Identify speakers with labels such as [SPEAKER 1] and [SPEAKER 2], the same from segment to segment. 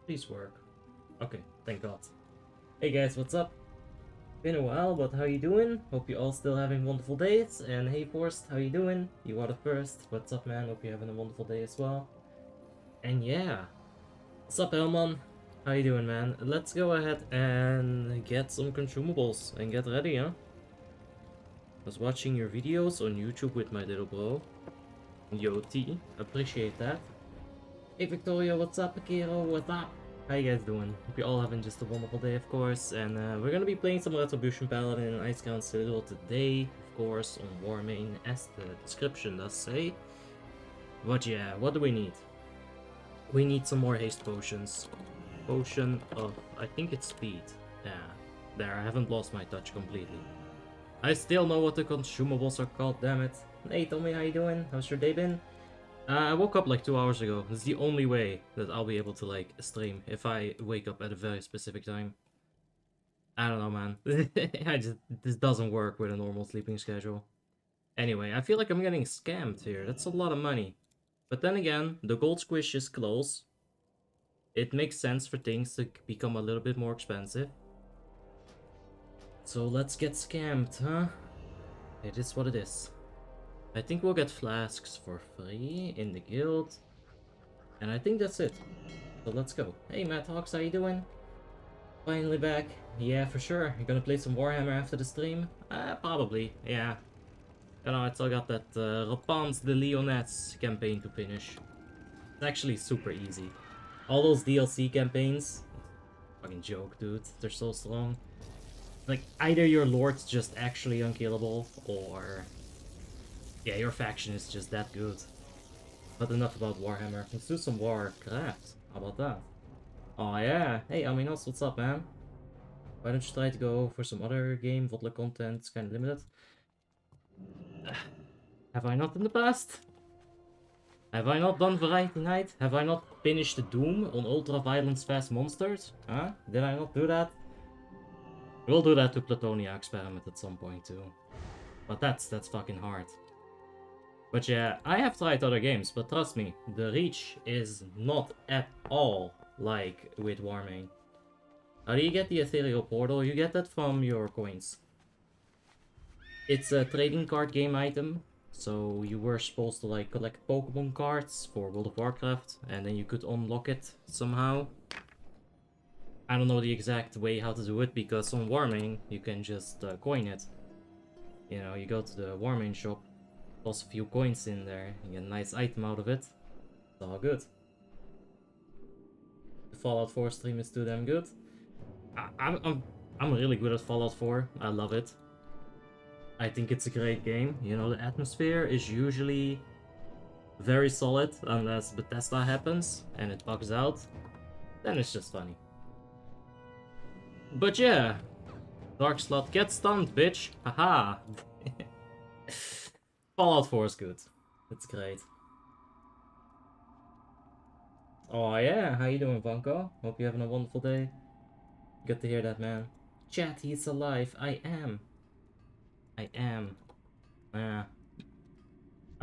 [SPEAKER 1] Please work. Okay, thank God. Hey guys, what's up? Been a while, but how you doing? Hope you all still having wonderful days. And hey Forrest, how you doing? You are the first. What's up, man? Hope you're having a wonderful day as well. And yeah, what's up, Elman? How you doing, man? Let's go ahead and get some consumables and get ready, huh? I was watching your videos on YouTube with my little bro. Yo T, appreciate that. Hey Victoria, what's up, Akiro? What's up? How you guys doing? Hope you're all having just a wonderful day, of course. And we're gonna be playing some Retribution Paladin and Icecrown Citadel today, of course, on Warmane, as the description does say. But yeah, what do we need? We need some more haste potions. Potion of, I think it's speed. Yeah, there, I haven't lost my touch completely. I still know what the consumables are called, damn it. Hey Tommy, how you doing? How's your day been? I woke up like 2 hours ago. This is the only way that I'll be able to like stream if I wake up at a very specific time. I don't know, man. This doesn't work with a normal sleeping schedule. Anyway, I feel like I'm getting scammed here. That's a lot of money. But then again, the gold squish is close. It makes sense for things to become a little bit more expensive. So let's get scammed, huh? It is what it is. I think we'll get flasks for free in the guild. And I think that's it. So let's go. Hey Matt Hawks, how you doing? Finally back. Yeah, for sure. You're gonna play some Warhammer after the stream? Probably, yeah. You know, I still got that Repens de Lyonnais campaign to finish. It's actually super easy. All those DLC campaigns, fucking joke, dude. They're so strong. Like, either your lord's just actually unkillable, or yeah, your faction is just that good. But enough about Warhammer. Let's do some Warcraft. How about that? Oh yeah. Hey Aminos, what's up, man? Why don't you try to go for some other game? WoTLK content is kind of limited. Have I not in the past? Have I not done Variety Night? Have I not finished the Doom on Ultra Violence Fast Monsters? Huh? Did I not do that? We'll do that to Platonia Experiment at some point too. But that's fucking hard. But yeah, I have tried other games, but trust me, the reach is not at all like with Warmane. How do you get the Ethereal Portal? You get that from your coins. It's a trading card game item, so you were supposed to like collect Pokemon cards for World of Warcraft, and then you could unlock it somehow. I don't know the exact way how to do it, because on Warmane you can just coin it. You know, you go to the Warmane shop, toss a few coins in there, you get a nice item out of it. It's all good. The Fallout 4 stream is too damn good. I'm really good at Fallout 4. I love it. I think it's a great game. You know, the atmosphere is usually very solid unless Bethesda happens and it bugs out. Then it's just funny. But yeah, Dark Slot, get stunned, bitch. Haha. Fallout 4 is good. It's great. Oh yeah, how you doing, Vanko? Hope you're having a wonderful day. Good to hear that, man. Chat, he's alive. I am.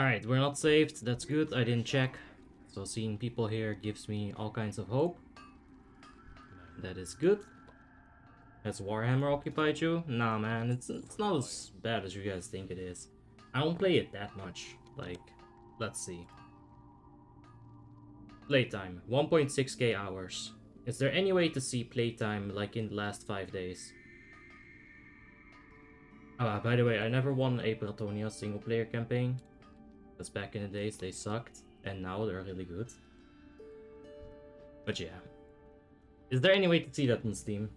[SPEAKER 1] Alright, we're not saved. That's good. I didn't check. So seeing people here gives me all kinds of hope. That is good. Has Warhammer occupied you? Nah, man. It's not as bad as you guys think it is. I don't play it that much. Like, let's see. Playtime. 1.6k hours. Is there any way to see playtime like in the last 5 days? By the way, I never won a Platonia single player campaign. Because back in the days they sucked, and now they're really good. But yeah. Is there any way to see that on Steam?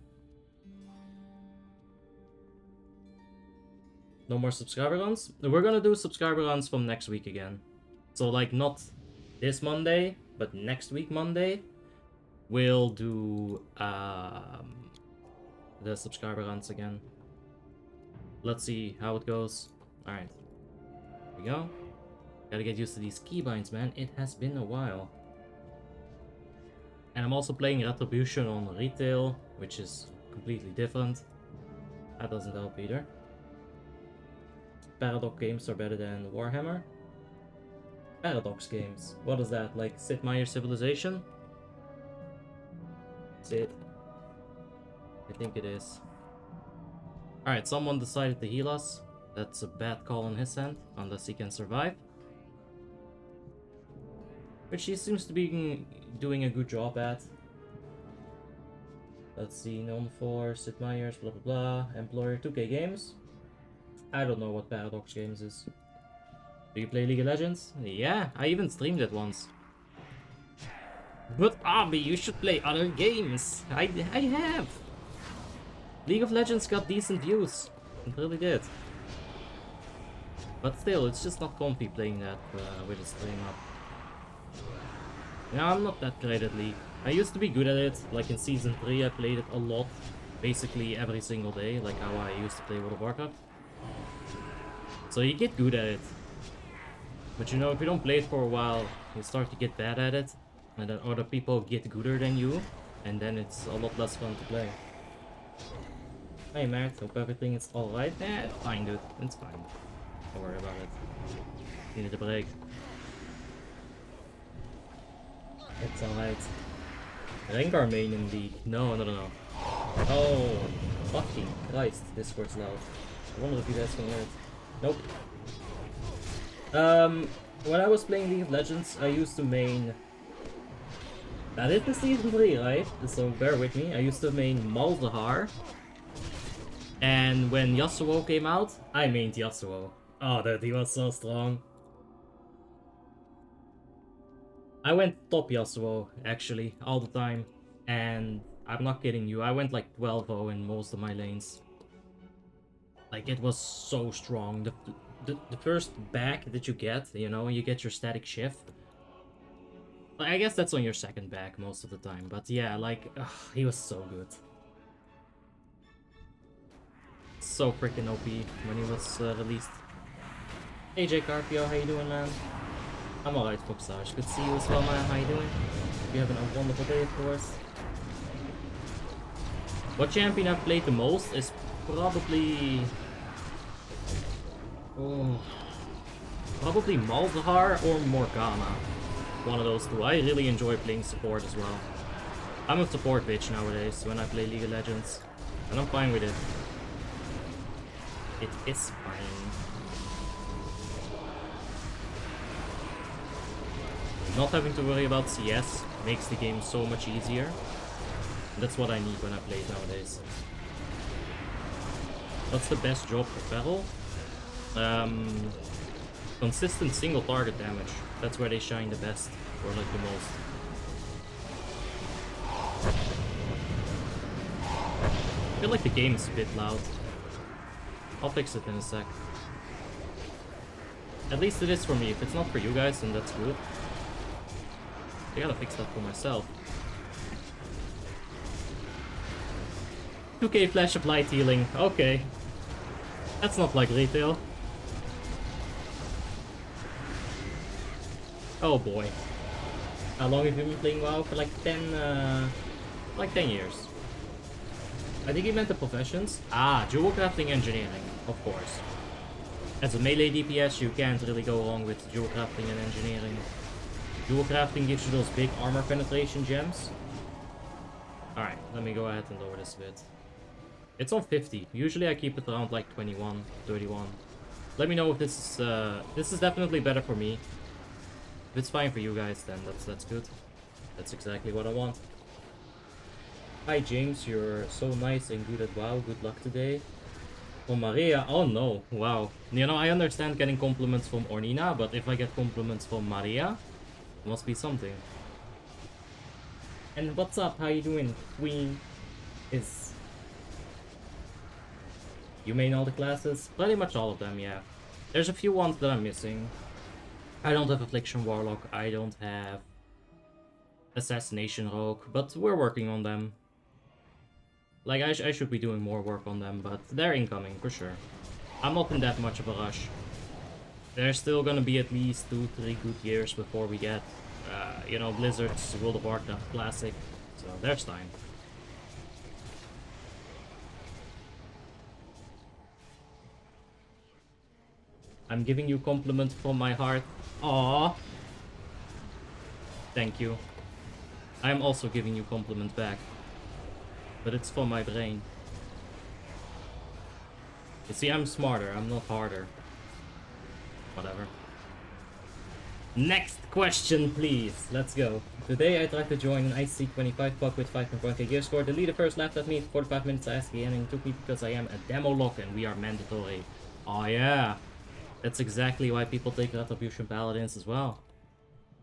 [SPEAKER 1] No more subscriber runs? We're gonna do subscriber runs from next week again. So like not this Monday, but next week Monday, we'll do the subscriber runs again. Let's see how it goes. Alright. Here we go. Gotta get used to these keybinds, man. It has been a while. And I'm also playing Retribution on retail, which is completely different. That doesn't help either. Paradox games are better than Warhammer. Paradox games. What is that? Like Sid Meier's Civilization? Is it? I think it is. Alright, someone decided to heal us. That's a bad call on his end, unless he can survive. Which he seems to be doing a good job at. Let's see, known for Sid Meier's, blah blah blah, Employer 2K Games. I don't know what Paradox Games is. Do you play League of Legends? Yeah, I even streamed it once. But Abi, you should play other games. I have. League of Legends got decent views. It really did. But still, it's just not comfy playing that with a stream up. Yeah, I'm not that great at League. I used to be good at it. Like in Season 3, I played it a lot. Basically every single day, like how I used to play World of Warcraft. So you get good at it. But you know, if you don't play it for a while, you start to get bad at it. And then other people get gooder than you. And then it's a lot less fun to play. Hey Matt, hope everything is alright. Eh, it's fine dude, it's fine. Don't worry about it. Needed a break. It's alright. Rank our main in League. No. Oh, fucking Christ, Discord's loud. I wonder if you guys can hear it. Nope. When I was playing League of Legends, I used to main... That is the Season 3, right? So bear with me. I used to main Malzahar. And when Yasuo came out, I mained Yasuo. Oh, dude, he was so strong. I went top Yasuo, actually, all the time. And I'm not kidding you, I went like 12-0 in most of my lanes. Like, it was so strong. The first back that you get, you know, you get your static shift. I guess that's on your second back most of the time, but yeah, like, he was so good. So freaking OP when he was released. Hey J Carpio, how you doing, man? I'm alright, Foxage. Good to see you as well, man. How you doing? You're having a wonderful day, of course. What champion I've played the most is probably... Oh, probably Malzahar or Morgana. One of those two. I really enjoy playing support as well. I'm a support bitch nowadays when I play League of Legends. And I'm fine with it. It is fine. Not having to worry about CS makes the game so much easier. That's what I need when I play it nowadays. What's the best job for Feral? Consistent single target damage. That's where they shine the best, or like the most. I feel like the game is a bit loud. I'll fix it in a sec. At least it is for me. If it's not for you guys, then that's good. I gotta fix that for myself. 2k flash of light healing. Okay. That's not like retail. Oh boy. How long have you been playing WoW? For like 10 years. I think he meant the professions. Ah, dual crafting engineering, of course. As a melee DPS, you can't really go wrong with dual crafting and engineering. Dual crafting gives you those big armor penetration gems. Alright, let me go ahead and lower this a bit. It's on 50. Usually I keep it around like 21, 31. Let me know if this is definitely better for me. If it's fine for you guys, then that's good. That's exactly what I want. Hi James, you're so nice and good at WoW. Good luck today. From Maria, oh no, wow. You know, I understand getting compliments from Ornina, but if I get compliments from Maria, it must be something. And what's up? How you doing, Queen? Is you main all the classes? Pretty much all of them, yeah. There's a few ones that I'm missing. I don't have Affliction Warlock, I don't have Assassination Rogue, but we're working on them. Like, I should be doing more work on them, but they're incoming, for sure. I'm not in that much of a rush. There's still gonna be at least 2-3 good years before we get, you know, Blizzard's World of Warcraft Classic, so there's time. I'm giving you compliments from my heart. Aww. Thank you. I'm also giving you compliments back. but it's for my brain. You see, I'm smarter, I'm not harder. Whatever. Next question, please. Let's go. Today I tried to join an IC25 puck with 5.1k gear score. The leader first laughed at me. 45 minutes I asked again and he took me because I am a demo lock and we are mandatory. Oh yeah. That's exactly why people take Retribution Paladins as well.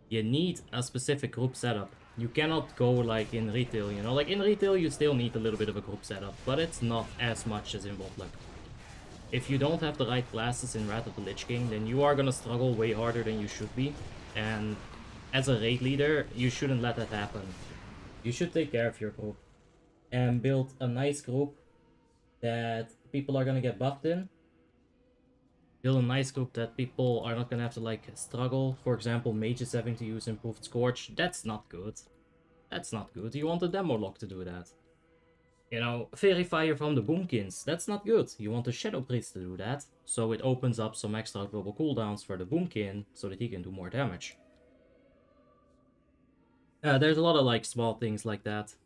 [SPEAKER 1] You need a specific group setup. You cannot go like in retail, you know? Like in retail you still need a little bit of a group setup, but it's not as much as in WoTLK. If you don't have the right classes in Wrath of the Lich King, then you are gonna struggle way harder than you should be. And as a raid leader, you shouldn't let that happen. You should take care of your group. And build a nice group that people are gonna get buffed in. Build a nice group that people are not gonna have to like struggle. For example, mages having to use improved Scorch. That's not good. That's not good. You want a demo lock to do that. You know, Verifier from the Boomkins, that's not good. You want a Shadow Priest to do that, so it opens up some extra global cooldowns for the Boomkin, so that he can do more damage. There's a lot of like small things like that.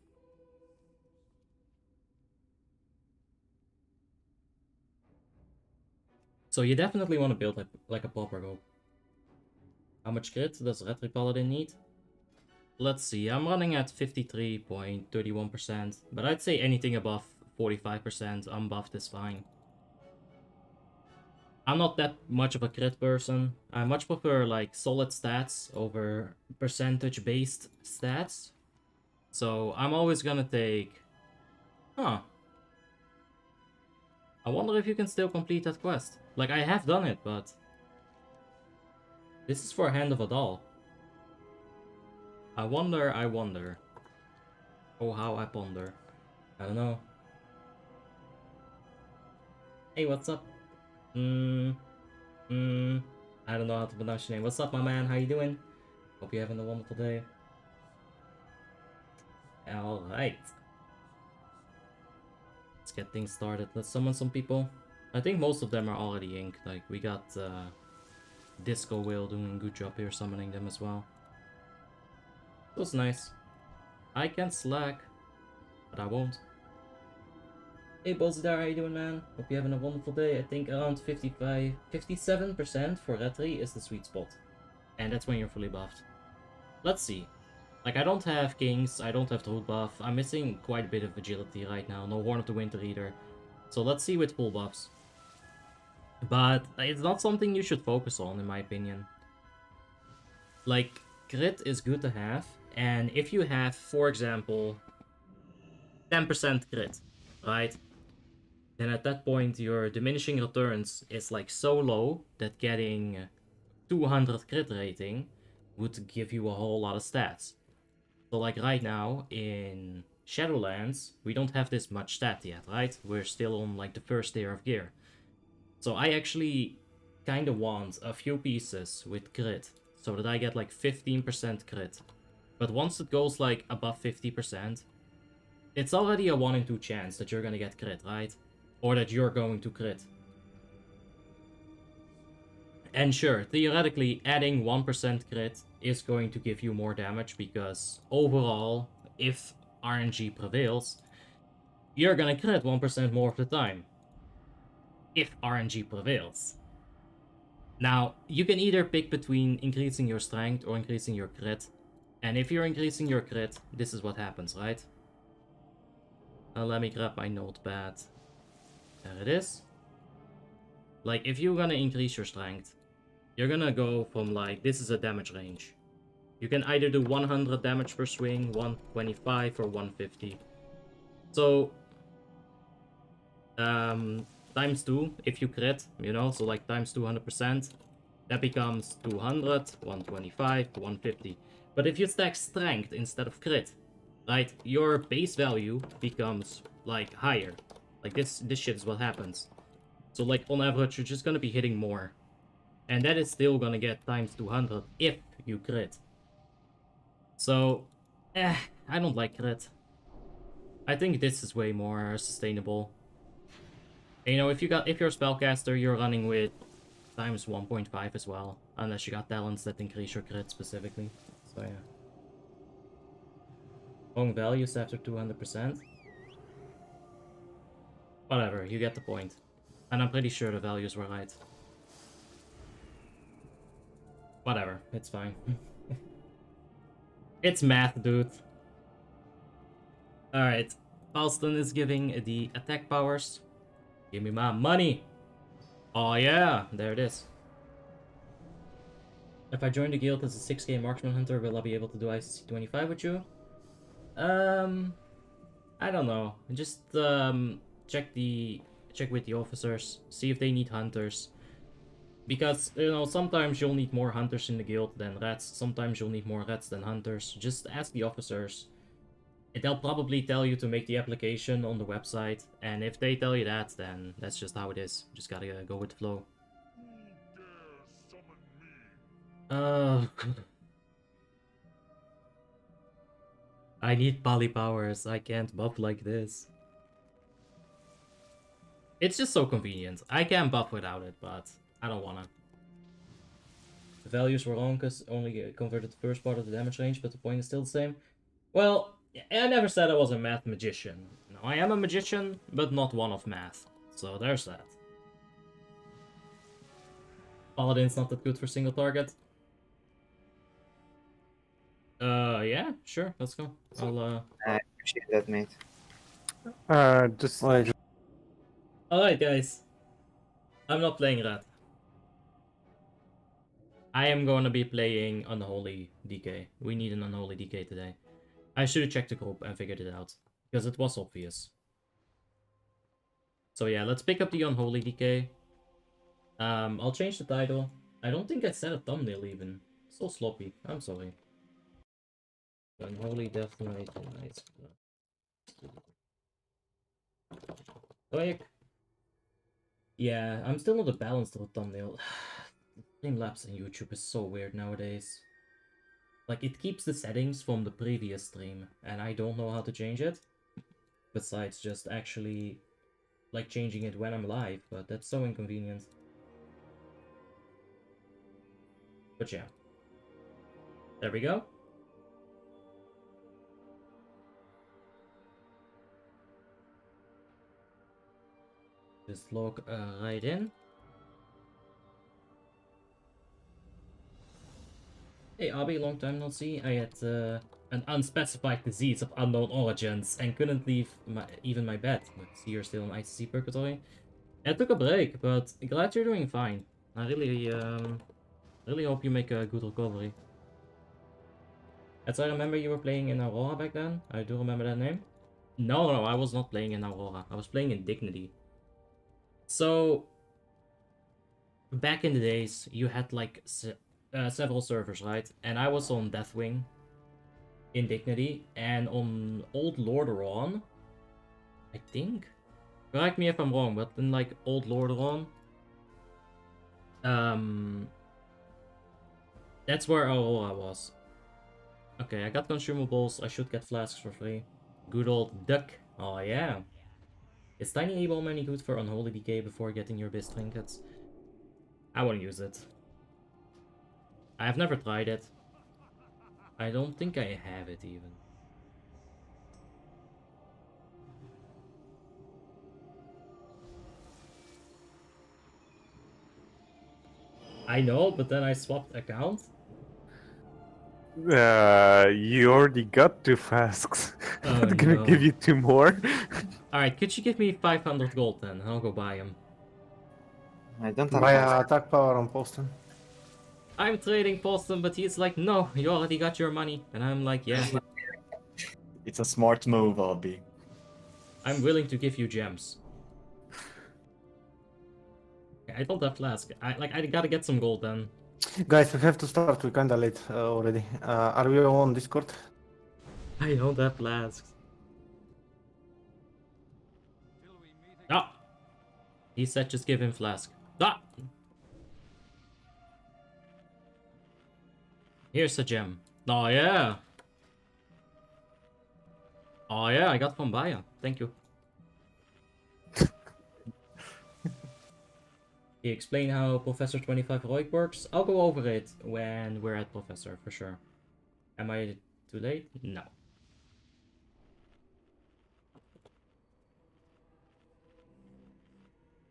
[SPEAKER 1] So you definitely want to build like a proper group. How much crit does Retri Paladin need? Let's see, I'm running at 53.31%, but I'd say anything above 45% unbuffed is fine. I'm not that much of a crit person. I much prefer like solid stats over percentage-based stats. So I'm always gonna take... Huh. I wonder if you can still complete that quest. Like, I have done it, but... This is for Hand of a Doll. I wonder. Oh, how I ponder. I don't know. Hey, what's up? I don't know how to pronounce your name. What's up, my man? How you doing? Hope you're having a wonderful day. Alright. Let's get things started. Let's summon some people. I think most of them are already inked. Like, we got Disco Whale doing a good job here summoning them as well. It was nice. I can slack, but I won't. Hey Bozidar, how you doing, man? Hope you're having a wonderful day. I think around 57% for Retri is the sweet spot. And that's when you're fully buffed. Let's see. Like, I don't have Kings, I don't have the Root buff. I'm missing quite a bit of agility right now. No Horn of the Winter either. So let's see with full buffs. But it's not something you should focus on, in my opinion. Like, crit is good to have. And if you have, for example, 10% crit, right? Then at that point your diminishing returns is like so low that getting 200 crit rating would give you a whole lot of stats. So like right now in Shadowlands, we don't have this much stat yet, right? We're still on like the first tier of gear. So I actually kind of want a few pieces with crit so that I get like 15% crit. But once it goes like above 50%, it's already a 1 in 2 chance that you're gonna get crit, right? Or that you're going to crit. And sure, theoretically, adding 1% crit is going to give you more damage, because overall, if RNG prevails, you're gonna crit 1% more of the time. If RNG prevails. Now, you can either pick between increasing your strength or increasing your crit. And if you're increasing your crit, this is what happens, right? Let me grab my notepad. There it is. Like, if you're gonna increase your strength, you're gonna go from like, this is a damage range. You can either do 100 damage per swing, 125 or 150. So, times 2 if you crit, you know, so like times 200%, that becomes 200, 125, 150. But if you stack strength instead of crit, right, your base value becomes like higher. Like this shit is what happens. So like on average you're just gonna be hitting more. And that is still gonna get times 200 if you crit. So, I don't like crit. I think this is way more sustainable. And, you know, if you're a spellcaster, you're running with times 1.5 as well. Unless you got talents that increase your crit specifically. So yeah. Wrong values after 200%. Whatever, you get the point. And I'm pretty sure the values were right. Whatever, it's fine. It's math, dude. Alright, Alston is giving the attack powers. Give me my money! Oh yeah, there it is. If I join the guild as a 6k marksman hunter, will I be able to do ICC 25 with you? I don't know. Just check with the officers, see if they need hunters. Because, you know, sometimes you'll need more hunters in the guild than rats, sometimes you'll need more rats than hunters. Just ask the officers. They'll probably tell you to make the application on the website, and if they tell you that, then that's just how it is. Just gotta go with the flow. I need poly powers. I can't buff like this. It's just so convenient. I can buff without it, but I don't wanna. The values were wrong because only converted the first part of the damage range, but the point is still the same. Well, I never said I was a math magician. No, I am a magician, but not one of math. So there's that. Paladin's not that good for single target. Yeah, sure, let's go. I'll,
[SPEAKER 2] I appreciate that, mate.
[SPEAKER 3] Just...
[SPEAKER 1] Alright, guys. I'm not playing that. I am going to be playing Unholy DK. We need an Unholy DK today. I should have checked the group and figured it out, because it was obvious. So yeah, let's pick up the Unholy DK. I'll change the title. I don't think I set a thumbnail even. So sloppy. I'm sorry. Unholy Death Knight and Icecrown. Quick. Yeah, I'm still not a balanced thumbnail. Frame lapse on YouTube is so weird nowadays. Like, it keeps the settings from the previous stream, and I don't know how to change it. Besides just actually, like, changing it when I'm live, but that's so inconvenient. But yeah. There we go. Just log right in. Hey Abby, long time no see. I had an unspecified disease of unknown origins and couldn't leave even my bed. But see, you're still in ICC purgatory. I took a break, but glad you're doing fine. I really hope you make a good recovery. As I remember, you were playing in Aurora back then. I do remember that name. No, I was not playing in Aurora. I was playing in Dignity. So, back in the days, you had like several servers, right? And I was on Deathwing in Dignity, and on Old Lordaeron, I think? Correct me if I'm wrong, but in like Old Lordaeron, that's where Aurora was. Okay, I got consumables, I should get flasks for free. Good old duck. Oh yeah. Is Tiny A-Bomb any good for Unholy DK before getting your best trinkets? I won't use it. I've never tried it. I don't think I have it even. I know, but then I swapped account.
[SPEAKER 3] You already got 2 flasks.
[SPEAKER 1] Oh,
[SPEAKER 3] I'm gonna
[SPEAKER 1] no.
[SPEAKER 3] give you 2 more.
[SPEAKER 1] Alright, could you give me 500 gold then? I'll go buy them.
[SPEAKER 2] I don't have
[SPEAKER 4] Buy
[SPEAKER 2] fast.
[SPEAKER 4] attack power on Poston.
[SPEAKER 1] I'm trading Poston, but he's like, no, you already got your money. And I'm like, yeah,
[SPEAKER 5] It's a smart move, Abby.
[SPEAKER 1] I'm willing to give you gems. I don't have flask. I gotta get some gold then.
[SPEAKER 4] Guys, we have to start. We're kinda late already. Are we all on Discord?
[SPEAKER 1] I don't have flasks. Ah! He said just give him flask. Ah! Here's a gem. Oh yeah! Oh yeah, I got from Baya. Thank you. Can you explain how Professor 25 Heroic works? I'll go over it when we're at Professor, for sure. Am I too late? No.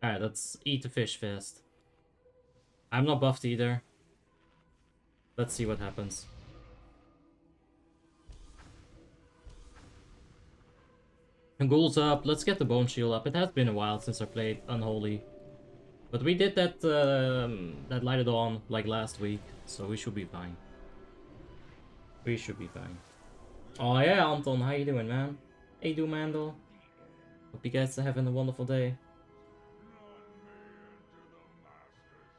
[SPEAKER 1] Alright, let's eat the fish first. I'm not buffed either. Let's see what happens. And Ghoul's up. Let's get the Bone Shield up. It has been a while since I played Unholy. But we did that that Light of Dawn like last week, so we should be fine. We should be fine. Oh yeah, Anton, how you doing, man? Hey, Mandel. Hope you guys are having a wonderful day.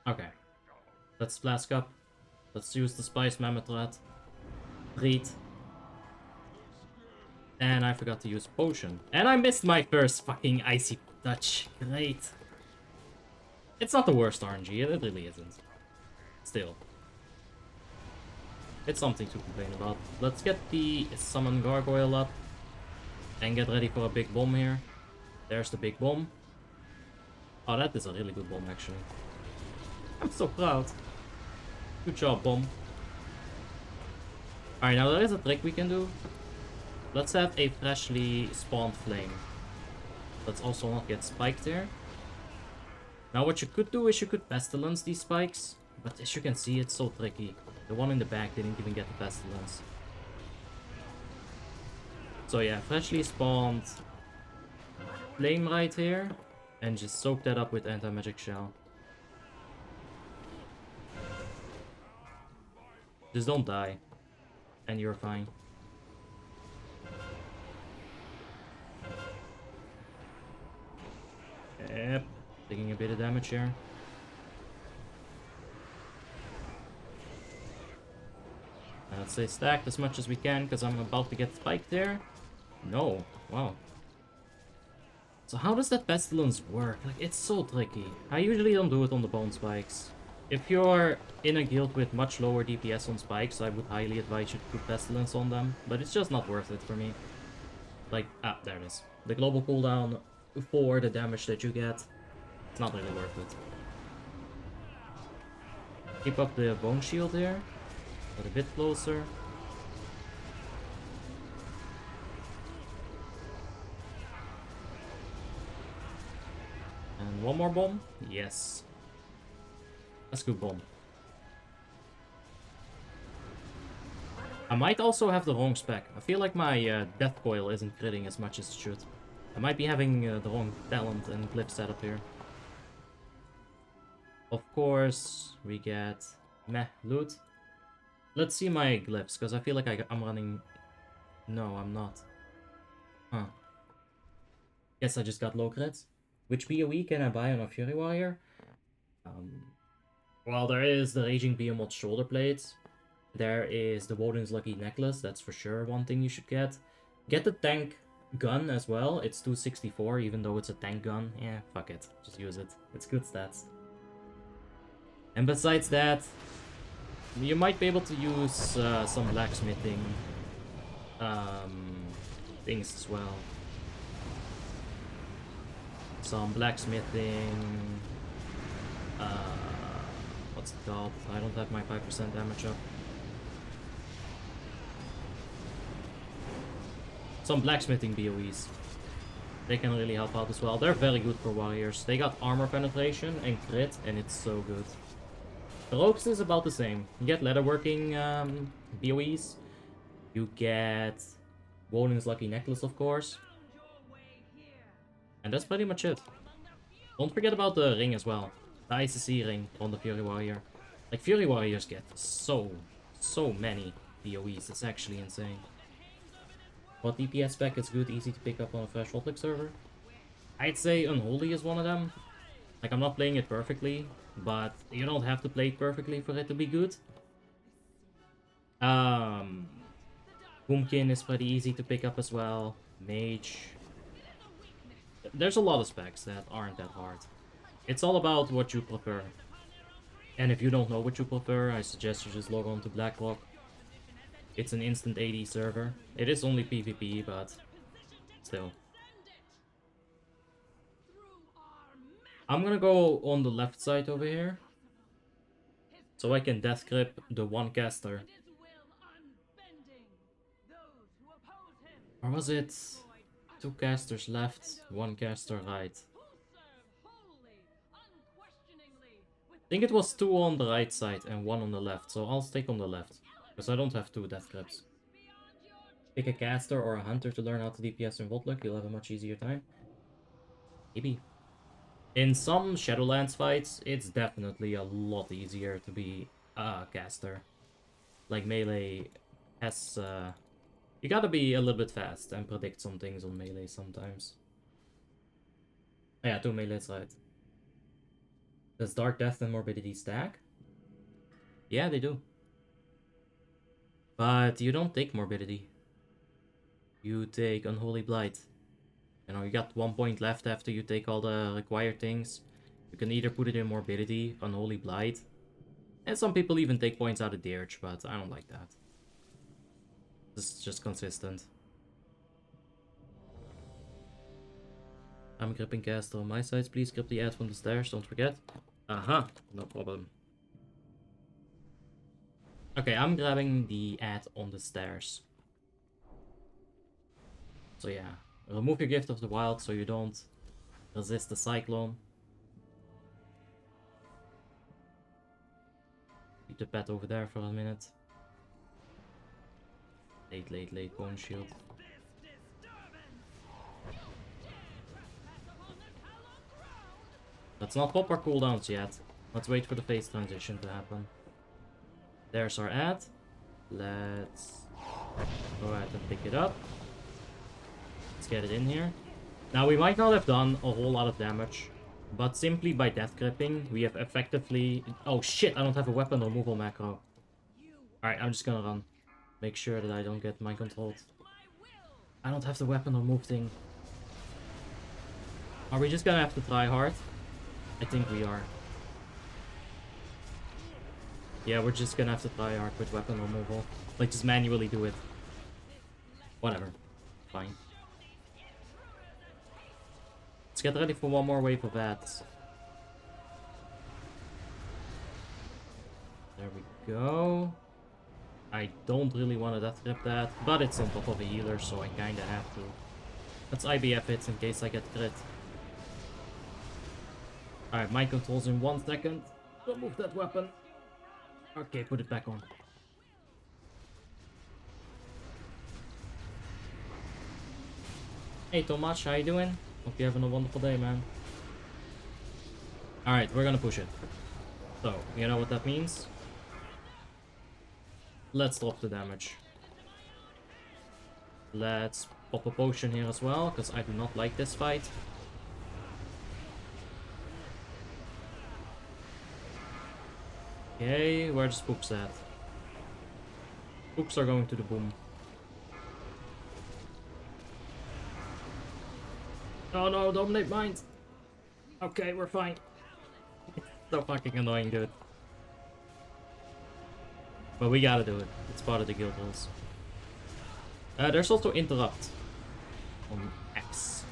[SPEAKER 1] Okay. Let's flask up. Let's use the Spice Mammoth Rat. Read. And I forgot to use Potion. And I missed my first fucking Icy Touch. Great. It's not the worst RNG, it really isn't. Still. It's something to complain about. Let's get the Summon Gargoyle up. And get ready for a big bomb here. There's the big bomb. Oh, that is a really good bomb, actually. I'm so proud. Good job, bomb. Alright, now there is a trick we can do. Let's have a freshly spawned flame. Let's also not get spiked there. Now what you could do is you could pestilence these spikes. But as you can see, it's so tricky. The one in the back didn't even get the pestilence. So yeah, freshly spawned flame right here. And just soak that up with anti-magic shell. Just don't die. And you're fine. Yep. Taking a bit of damage here. Let's stay stacked as much as we can, because I'm about to get spiked there. No. Wow. So how does that pestilence work? Like, it's so tricky. I usually don't do it on the bone spikes. If you're in a guild with much lower DPS on spikes, I would highly advise you to put pestilence on them, but it's just not worth it for me. Like, there it is. The global cooldown for the damage that you get, it's not really worth it. Keep up the bone shield here. Get a bit closer. And one more bomb. Yes. That's a good bomb. I might also have the wrong spec. I feel like my death coil isn't critting as much as it should. I might be having the wrong talent and glyph setup here. Of course, we get meh loot. Let's see my glyphs, because I feel like I'm running... No, I'm not. Huh. Guess I just got low crits. Which PoE can I buy on a Fury Warrior? Well, there is the Raging Behemoth shoulder plates. There is the Woden's Lucky Necklace, that's for sure one thing you should get. Get the tank gun as well, it's 264 even though it's a tank gun. Yeah, fuck it, just use it. It's good stats. And besides that, you might be able to use some blacksmithing things as well. Some blacksmithing... what's it called? I don't have my 5% damage up. Some blacksmithing BOEs. They can really help out as well. They're very good for warriors. They got armor penetration and crit, and it's so good. The rogues is about the same. You get leatherworking BOEs. You get Woden's Lucky Necklace, of course. And that's pretty much it. Don't forget about the ring as well. The ICC ring on the Fury Warrior. Like, Fury Warriors get so many BOEs. It's actually insane. What DPS spec is good, easy to pick up on a fresh WoTLK server? I'd say Unholy is one of them. Like, I'm not playing it perfectly, but you don't have to play it perfectly for it to be good. Boomkin is pretty easy to pick up as well. Mage. There's a lot of specs that aren't that hard. It's all about what you prefer. And if you don't know what you prefer, I suggest you just log on to Blackrock. It's an instant AD server. It is only PvP, but still. I'm gonna go on the left side over here, so I can death grip the one caster. Or was it 2 casters left, 1 caster right? think it was 2 on the right side and 1 on the left, so I'll stick on the left. Because I don't have 2 death grips. Pick a caster or a hunter to learn how to DPS in WoTLK, you'll have a much easier time. Maybe. In some Shadowlands fights, it's definitely a lot easier to be a caster. Like melee has... you gotta be a little bit fast and predict some things on melee sometimes. Yeah, 2 melees, right. Does Dark Death and Morbidity stack? Yeah, they do. But you don't take Morbidity. You take Unholy Blight. You know, you got 1 point left after you take all the required things. You can either put it in Morbidity, Unholy Blight. And some people even take points out of Dirge, but I don't like that. This is just consistent. I'm gripping caster on my side. Please grip the ad from the stairs, don't forget. Aha, no problem. Okay, I'm grabbing the ad on the stairs. So yeah, remove your Gift of the Wild so you don't resist the Cyclone. Keep the pet over there for a minute. Late bone shield. Let's not pop our cooldowns yet. Let's wait for the phase transition to happen. There's our ad. Let's go ahead and pick it up. Let's get it in here. Now we might not have done a whole lot of damage, but simply by death gripping, we have effectively... Oh shit, I don't have a weapon removal macro. Alright, I'm just gonna run. Make sure that I don't get mind controlled. I don't have the weapon remove thing. Are we just gonna have to try hard? I think we are. Yeah, we're just gonna have to try hard with weapon removal. Like, just manually do it. Whatever. Fine. Let's get ready for one more wave of ads. There we go. I don't really want to death grip that, but it's on top of a healer, so I kinda have to. Let's IBF it in case I get crit. Alright, mind controls in 1 second. Remove that weapon. Okay, put it back on. Hey Tomasz, how you doing? Hope you're having a wonderful day, man. Alright, we're gonna push it. So, you know what that means? Let's drop the damage. Let's pop a potion here as well, because I do not like this fight. Okay, where the spooks at? Spooks are going to the boom. Oh no, dominate mind! Okay, we're fine. So fucking annoying, dude. But we gotta do it. It's part of the guild rules. There's also interrupt on X.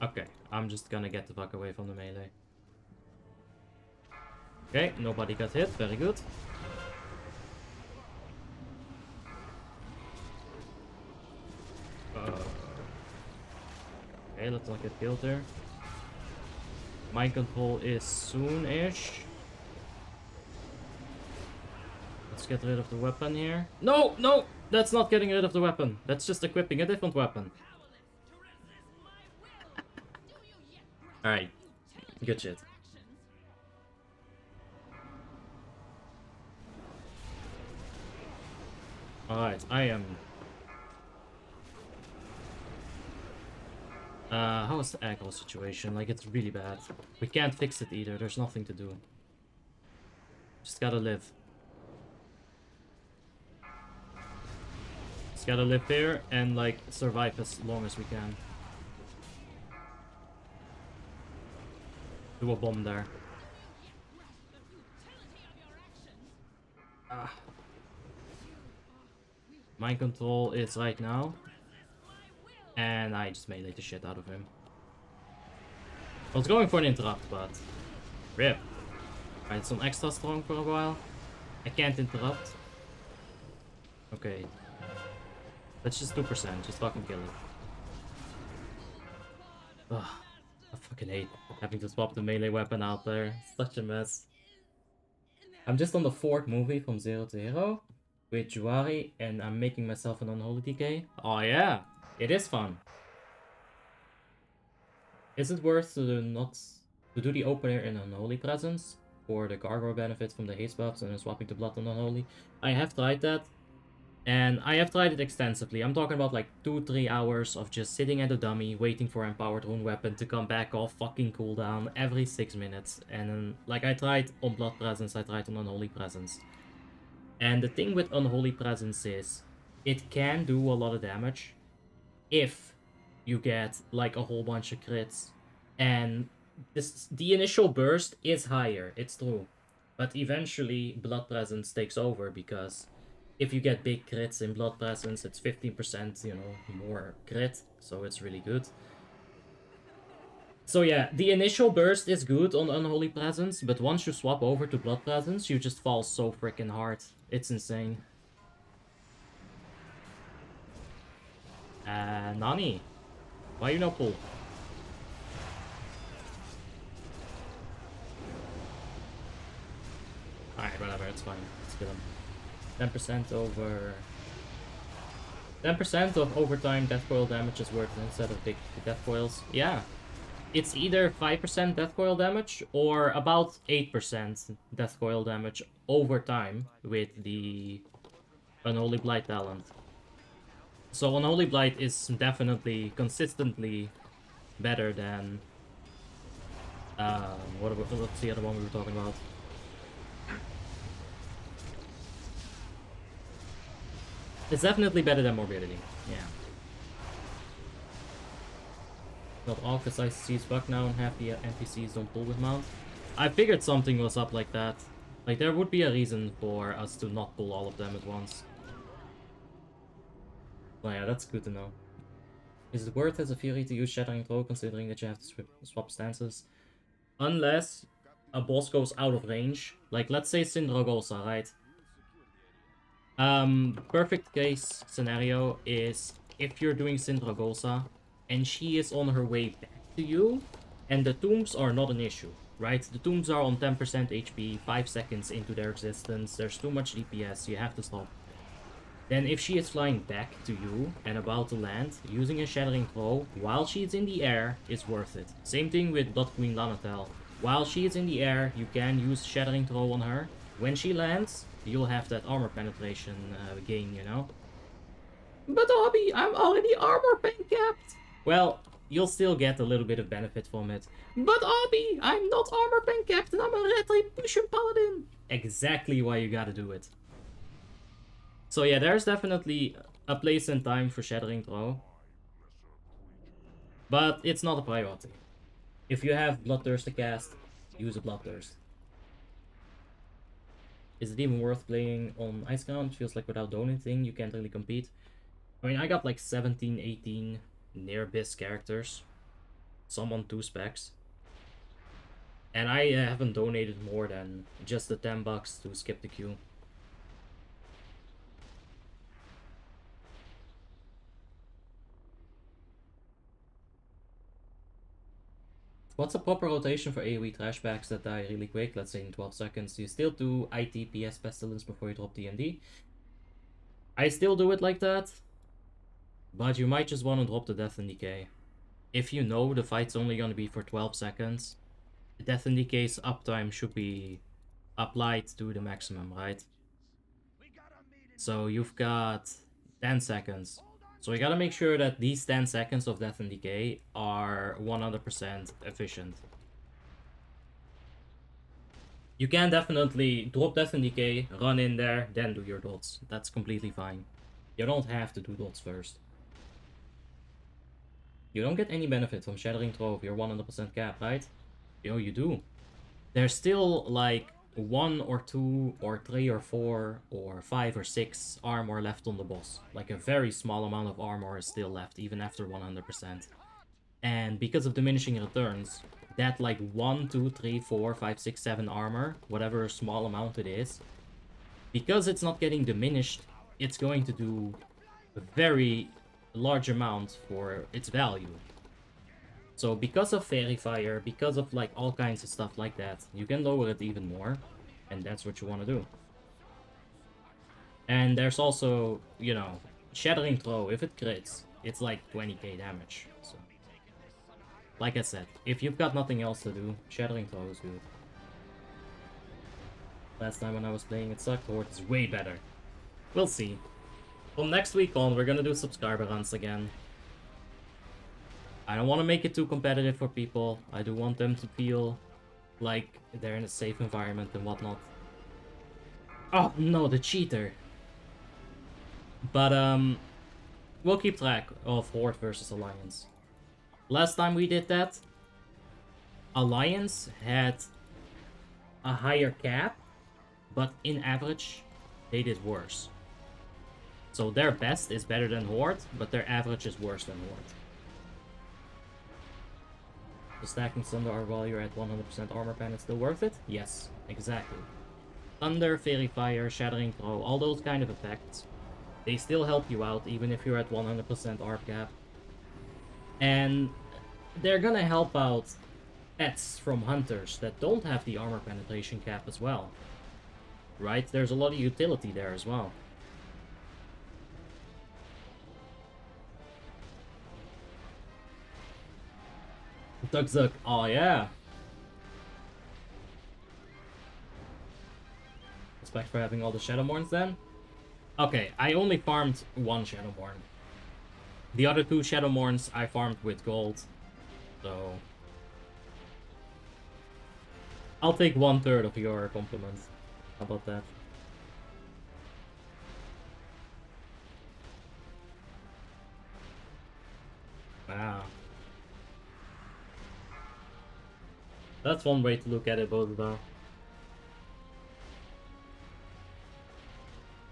[SPEAKER 1] Okay, I'm just gonna get the fuck away from the melee. Okay, nobody got hit. Very good. Okay, let's not get killed there. Mind control is soon-ish. Let's get rid of the weapon here. No, no! That's not getting rid of the weapon. That's just equipping a different weapon. Alright. Good shit. Alright, I am... how is the aggro situation? Like, it's really bad. We can't fix it either. There's nothing to do. Just gotta live. Just gotta live here and, like, survive as long as we can. Do a bomb there. Ah. Mind control is right now. And I just melee the shit out of him. I was going for an interrupt, but... RIP. Alright, it's on extra strong for a while. I can't interrupt. Okay. That's just 2%, just fucking kill it. Ugh. I fucking hate having to swap the melee weapon out there. Such a mess. I'm just on the 4th movie from 0 to Hero with Juari, and I'm making myself an Unholy DK. Oh yeah, it is fun. Is it worth to do the opener in Unholy Presence for the gargoyle benefits from the haste buffs and then swapping to blood on Unholy? I have tried that, and I have tried it extensively. I'm talking about like 2-3 hours of just sitting at a dummy, waiting for empowered rune weapon to come back off fucking cooldown every 6 minutes. And then, like, I tried on blood presence, I tried on Unholy Presence. And the thing with Unholy Presence is, it can do a lot of damage if you get like a whole bunch of crits. And the initial burst is higher, it's true. But eventually, Blood Presence takes over, because if you get big crits in Blood Presence, it's 15%, you know, more crit, so it's really good. So yeah, the initial burst is good on Unholy Presence, but once you swap over to Blood Presence, you just fall so freaking hard. It's insane. Nani, why you no pull? Alright, whatever, it's fine. Let's kill him. 10% over... 10% of overtime death coil damage is worth it instead of big death coils. Yeah. It's either 5% death coil damage or about 8% death coil damage over time with the Unholy Blight talent. So Unholy Blight is definitely consistently better than what's the other one we were talking about? It's definitely better than Morbidity, yeah. Not all, because ICC's bugged now and half the NPCs don't pull with mount. I figured something was up like that. Like, there would be a reason for us to not pull all of them at once. Well, yeah, that's good to know. Is it worth as a Fury to use Shattering Throw, considering that you have to swap stances? Unless a boss goes out of range. Like, let's say Syndragosa, right? Perfect case scenario is if you're doing Syndragosa and she is on her way back to you, and the tombs are not an issue, right? The tombs are on 10% HP, 5 seconds into their existence, there's too much DPS, you have to stop. Then if she is flying back to you and about to land, using a Shattering Throw while she's in the air is worth it. Same thing with Blood Queen Lanatel. While she is in the air, you can use Shattering Throw on her. When she lands, you'll have that armor penetration gain, you know? But Abby, I'm already armor pen capped! Well, you'll still get a little bit of benefit from it. But Abby, I'm not armor pen capped and I'm a Retribution Paladin! Exactly why you gotta do it. So yeah, there's definitely a place and time for Shattering Throw. But it's not a priority. If you have Bloodthirst to cast, use a Bloodthirst. Is it even worth playing on Icecrown? It feels like without donating, you can't really compete. I mean, I got like 17, 18 near-bis characters. Some on 2 specs. And I haven't donated more than just the $10 to skip the queue. What's a proper rotation for AoE trashbacks that die really quick, let's say in 12 seconds? You still do IT, PS, Pestilence before you drop D&D. I still do it like that, but you might just want to drop the Death and Decay. If you know the fight's only going to be for 12 seconds, the Death and Decay's uptime should be applied to the maximum, right? So you've got 10 seconds. So you gotta make sure that these 10 seconds of Death and Decay are 100% efficient. You can definitely drop Death and Decay, run in there, then do your dots. That's completely fine. You don't have to do dots first. You don't get any benefit from Shattering Throw if you're 100% cap, right? You know, you do. There's still like 1 or 2 or 3 or 4 or 5 or 6 armor left on the boss. Like a very small amount of armor is still left even after 100%. And because of diminishing returns, that like 1, 2, 3, 4, 5, 6, 7 armor, whatever small amount it is, because it's not getting diminished, it's going to do a very large amount for its value. So because of Fairy Fire, because of like all kinds of stuff like that, you can lower it even more, and that's what you want to do. And there's also, you know, Shattering Throw, if it crits, it's like 20k damage. So, like I said, if you've got nothing else to do, Shattering Throw is good. Last time when I was playing it sucked, Horde is way better. We'll see. From next week on, we're gonna do subscriber runs again. I don't want to make it too competitive for people. I do want them to feel like they're in a safe environment and whatnot. Oh no, the cheater. But we'll keep track of Horde versus Alliance. Last time we did that, Alliance had a higher cap, but in average, they did worse. So their best is better than Horde, but their average is worse than Horde. So stacking Thunder while you're at 100% armor pen is still worth it? Yes, exactly. Thunder, Fairy Fire, Shattering Throw, all those kind of effects, they still help you out even if you're at 100% ARP cap. And they're gonna help out pets from hunters that don't have the armor penetration cap as well. Right? There's a lot of utility there as well. Zuck. Oh yeah. Respect for having all the Shadowmournes then. Okay, I only farmed one Shadowmourne. The other two Shadowmournes I farmed with gold. So I'll take 1/3 of your compliment. How about that? Wow. That's one way to look at it, both though.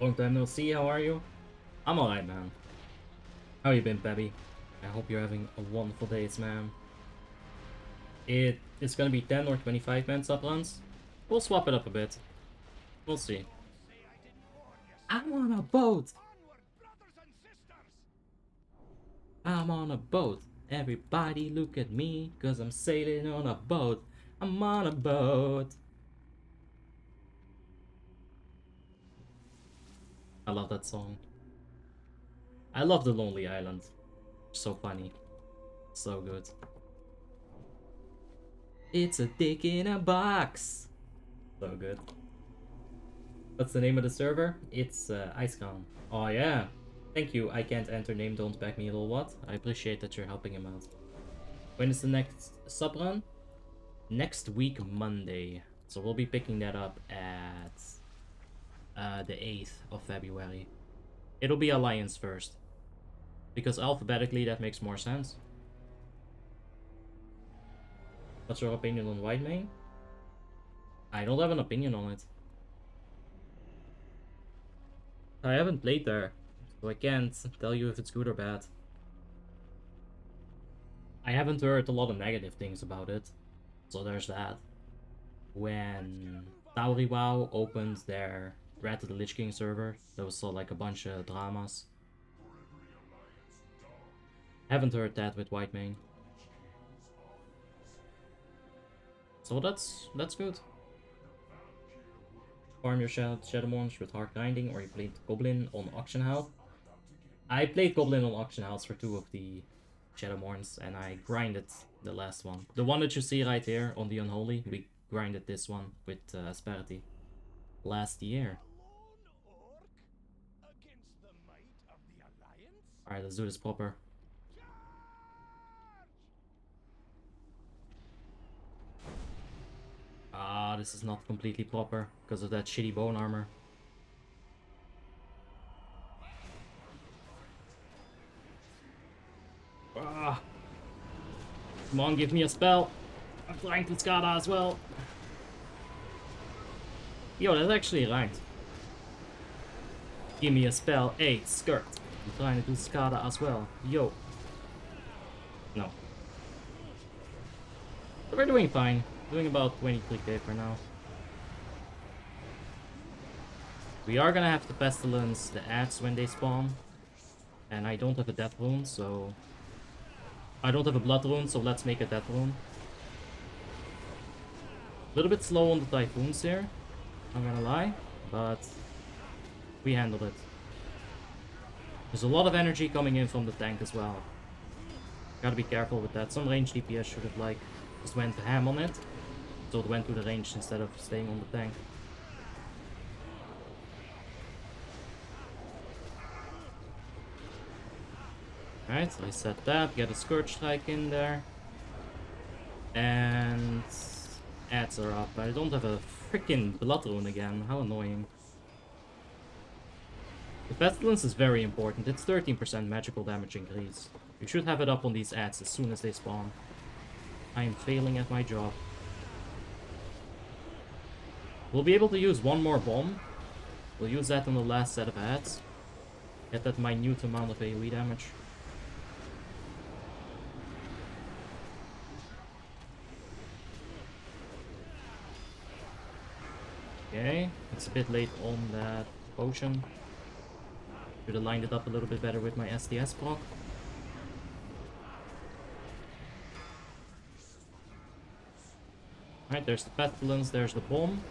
[SPEAKER 1] Long time no see, how are you? I'm alright, man. How you been, baby? I hope you're having a wonderful day, man. It's gonna be 10 or 25 man subruns. We'll swap it up a bit. We'll see. I'm on a boat! I'm on a boat. Everybody look at me, cause I'm sailing on a boat. I'm on a boat. I love that song. I love The Lonely Island. So funny. So good. It's a dick in a box. So good. What's the name of the server? It's Icecrown. Oh yeah. Thank you. I can't enter name, don't back me, little what. I appreciate that you're helping him out. When is the next sub run? Next week, Monday. So we'll be picking that up at the 8th of February. It'll be Alliance first. Because alphabetically that makes more sense. What's your opinion on Whitemane? I don't have an opinion on it. I haven't played there, so I can't tell you if it's good or bad. I haven't heard a lot of negative things about it, so there's that. When Tauri WoW opened their Rat of the Lich King server, there was like a bunch of dramas. Haven't heard that with Whitemane. So that's good. Farm your Shadowmournes with hard grinding, or you played Goblin on Auction House. I played Goblin on Auction House for 2 of the Shadowmournes, and I grinded the last one. The one that you see right here on the Unholy, we grinded this one with Asperity last year. Alright, let's do this proper. Ah, this is not completely proper because of that shitty bone armor. Ah. Come on, give me a spell. I'm trying to Skada as well. Yo, that's actually right. Give me a spell. Hey, skirt. I'm trying to do Skada as well. Yo. No. But we're doing fine. Doing about 23k for now. We are gonna have the Pestilence, the Ads when they spawn. And I don't have a Death Wound, so I don't have a blood rune, so let's make a death rune. A little bit slow on the typhoons here, I'm gonna lie, but we handled it. There's a lot of energy coming in from the tank as well. Gotta be careful with that. Some range DPS should have like just went ham on it, so it went to the range instead of staying on the tank. Alright, so I set that, get a Scourge Strike in there. And ads are up. I don't have a freaking Blood Rune again, how annoying. The Pestilence is very important, it's 13% magical damage increase. You should have it up on these ads as soon as they spawn. I am failing at my job. We'll be able to use one more bomb. We'll use that on the last set of ads. Get that minute amount of AoE damage. Okay, it's a bit late on that potion. Should have lined it up a little bit better with my SDS proc. Alright, there's the Pestilence, there's the bomb.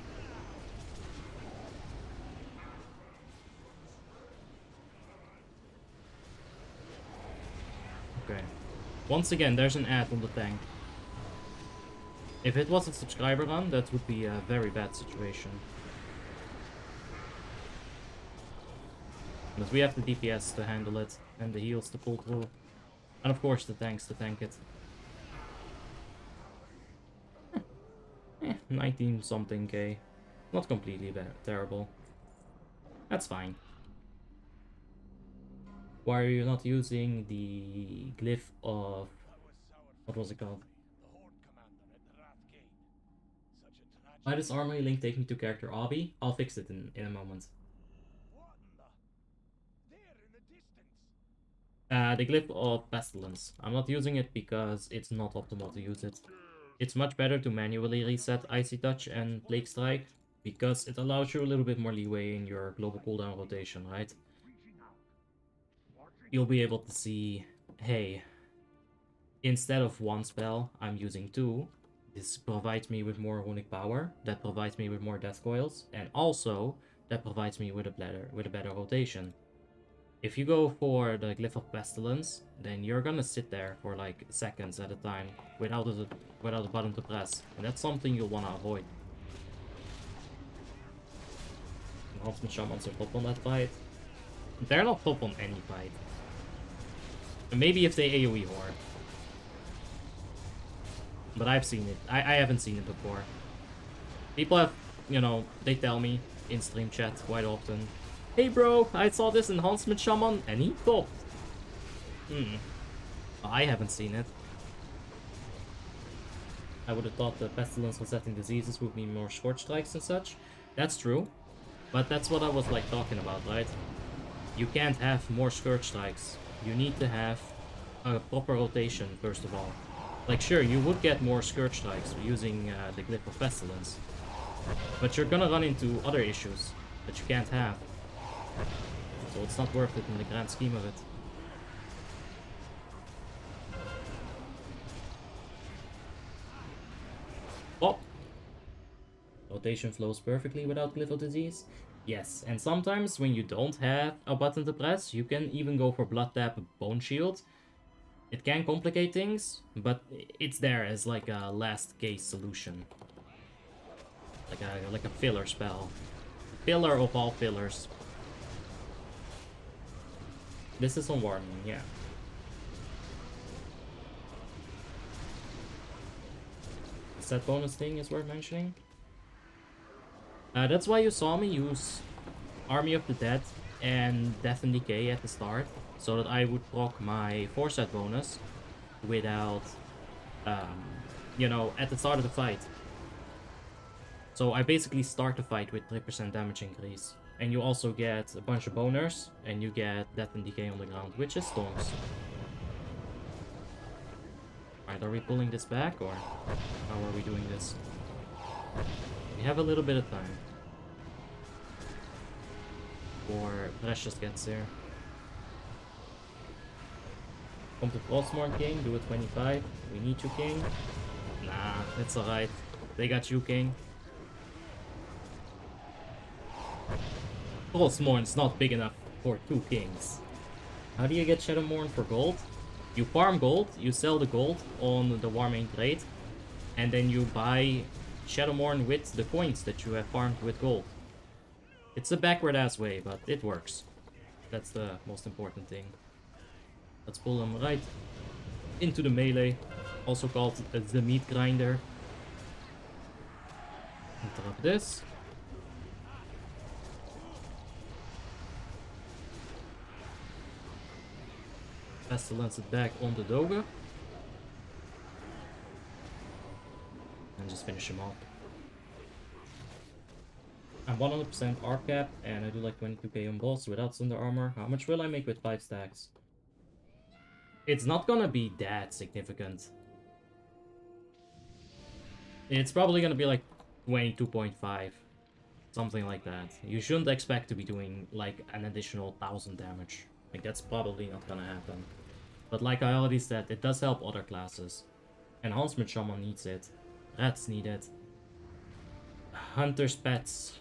[SPEAKER 1] Okay. Once again, there's an ad on the tank. If it was a subscriber run, that would be a very bad situation. But we have the DPS to handle it, and the heals to pull through. And of course the tanks to tank it. 19 something K. Not completely terrible. That's fine. Why are you not using the glyph of... what was it called? Why does Armory link take me to character Obby? I'll fix it in a moment. The glyph of Pestilence. I'm not using it because it's not optimal to use it. It's much better to manually reset Icy Touch and Plague Strike because it allows you a little bit more leeway in your global cooldown rotation, right? You'll be able to see, hey, instead of one spell, I'm using two. This provides me with more runic power, that provides me with more death coils, and also that provides me with a better rotation. If you go for the Glyph of Pestilence, then you're gonna sit there for like seconds at a time without a button to press, and that's something you'll wanna avoid. Enhancement Shamans are top on that fight. They're not top on any fight. And maybe if they AoE Horde. But I've seen it. I haven't seen it before. People have, you know, they tell me in stream chat quite often, hey bro, I saw this Enhancement Shaman and he topped. I haven't seen it. I would have thought the Pestilence resetting diseases would mean more Scorch Strikes and such. That's true. But that's what I was like talking about, right? You can't have more Scourge Strikes. You need to have a proper rotation, first of all. Like, sure, you would get more Scourge Strikes using the Glyph of Pestilence. But you're gonna run into other issues that you can't have. So it's not worth it in the grand scheme of it. Oh! Rotation flows perfectly without Glyph of Disease. Yes, and sometimes when you don't have a button to press, you can even go for Blood Tap Bone Shield. It can complicate things, but it's there as like a last case solution. Like a filler spell. Pillar of all pillars. This is on Warmanes, yeah. The set bonus thing is worth mentioning. That's why you saw me use Army of the Dead and Death and Decay at the start, so that I would proc my 4-set bonus without, you know, at the start of the fight. So I basically start the fight with 3% damage increase. And you also get a bunch of boners, and you get Death and Decay on the ground, which is Storms. Alright, are we pulling this back, or how are we doing this? We have a little bit of time. Or Precious gets there. Come to Frostmourne, King. Do a 25. We need you, King. Nah, it's alright. They got you, King. Frostmourne's not big enough for 2 kings. How do you get Shadowmourne for gold? You farm gold, you sell the gold on the Warmane trade, and then you buy Shadowmourne with the coins that you have farmed with gold. It's a backward ass way, but it works. That's the most important thing. Let's pull them right into the melee, also called the meat grinder. Interrupt this. Pestilence it back on the Doga. And just finish him off. I'm 100% arc cap, and I do like 22k on boss without Thunder Armor. How much will I make with 5 stacks? It's not gonna be that significant. It's probably gonna be like 22.5. Something like that. You shouldn't expect to be doing like an additional 1000 damage. Like that's probably not gonna happen. But like I already said, it does help other classes. Enhancement Shaman needs it. Rats need it. Hunter's pets.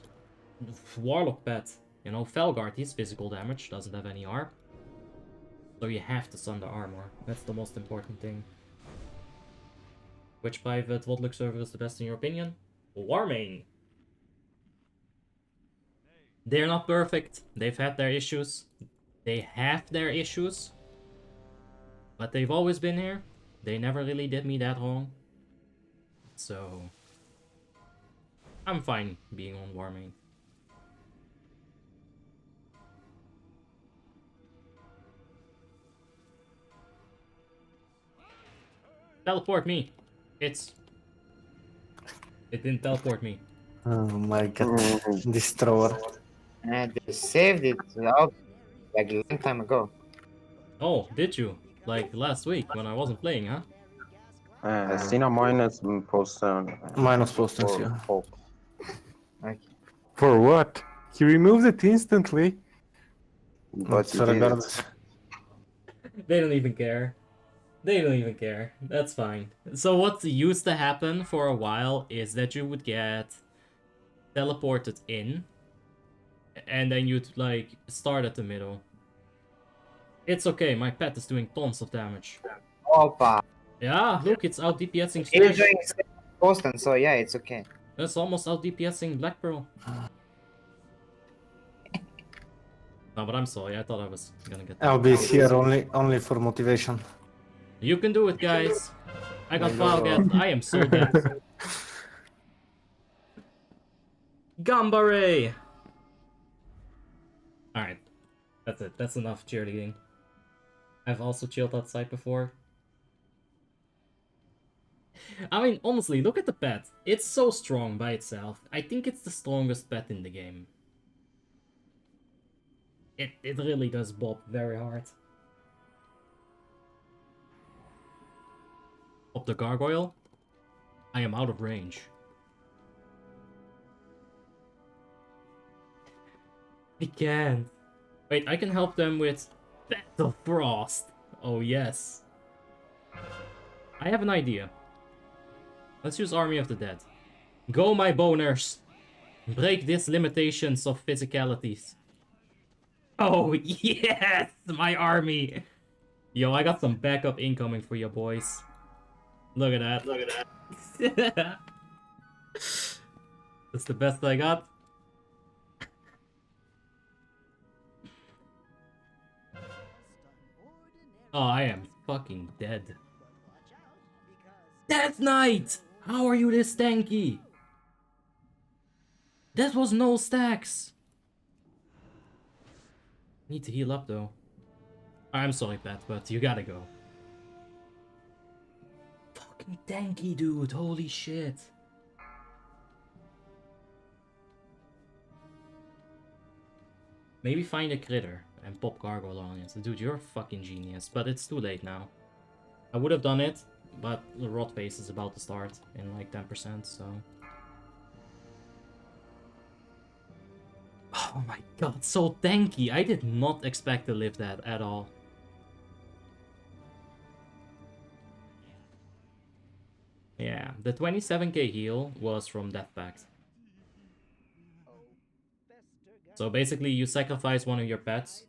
[SPEAKER 1] Warlock pet. You know, Felguard, he's physical damage, doesn't have any ARP. So you have to Thunder Armor. That's the most important thing. Which private WoTLK server is the best in your opinion? Warmane. They're not perfect. They've had their issues. They have their issues. But they've always been here. They never really did me that wrong. So I'm fine being on Warmane. Teleport me. It didn't teleport me.
[SPEAKER 4] Oh my god. Destroyer.
[SPEAKER 2] And they saved it out like a long time ago.
[SPEAKER 1] Oh, did you? Like last week when I wasn't playing, huh?
[SPEAKER 6] Sina minus post
[SPEAKER 4] Minus postings, yeah.
[SPEAKER 2] Okay.
[SPEAKER 3] For what? He removed it instantly.
[SPEAKER 6] But
[SPEAKER 4] So regardless.
[SPEAKER 1] They don't even care. They don't even care. That's fine. So what used to happen for a while is that you would get teleported in, and then you'd like start at the middle. It's okay, my pet is doing tons of damage.
[SPEAKER 2] Opa.
[SPEAKER 1] Yeah, look, it's out DPSing
[SPEAKER 2] You're
[SPEAKER 1] Squish.
[SPEAKER 2] doing Boston, so yeah, it's okay.
[SPEAKER 1] That's almost out DPSing Black Pearl. No, but I'm sorry, I thought I was gonna get that.
[SPEAKER 4] I'll be here only for motivation.
[SPEAKER 1] You can do it, guys. I got Valgat. I am so dead. Gambare! Alright. That's it. That's enough cheerleading. I've also chilled outside before. I mean, honestly, look at the pet. It's so strong by itself. I think it's the strongest pet in the game. It really does bop very hard. Up the gargoyle. I am out of range. I can't. Wait, I can help them with Battle Frost. Oh yes. I have an idea. Let's use Army of the Dead. Go, my boners. Break these limitations of physicalities. Oh yes, my army. Yo, I got some backup incoming for you boys. Look at that. Look at that. That's the best I got. Oh, I am fucking dead. Death Knight! How are you this tanky? That was no stacks. Need to heal up though. I'm sorry, Pat, but you gotta go. Fucking tanky, dude. Holy shit. Maybe find a critter and pop gargoyle on it. Dude, you're a fucking genius, but it's too late now. I would have done it, but the rot phase is about to start in like 10%, so... Oh my god, so tanky. I did not expect to live that at all. Yeah, the 27k heal was from Death Pact. So basically you sacrifice one of your pets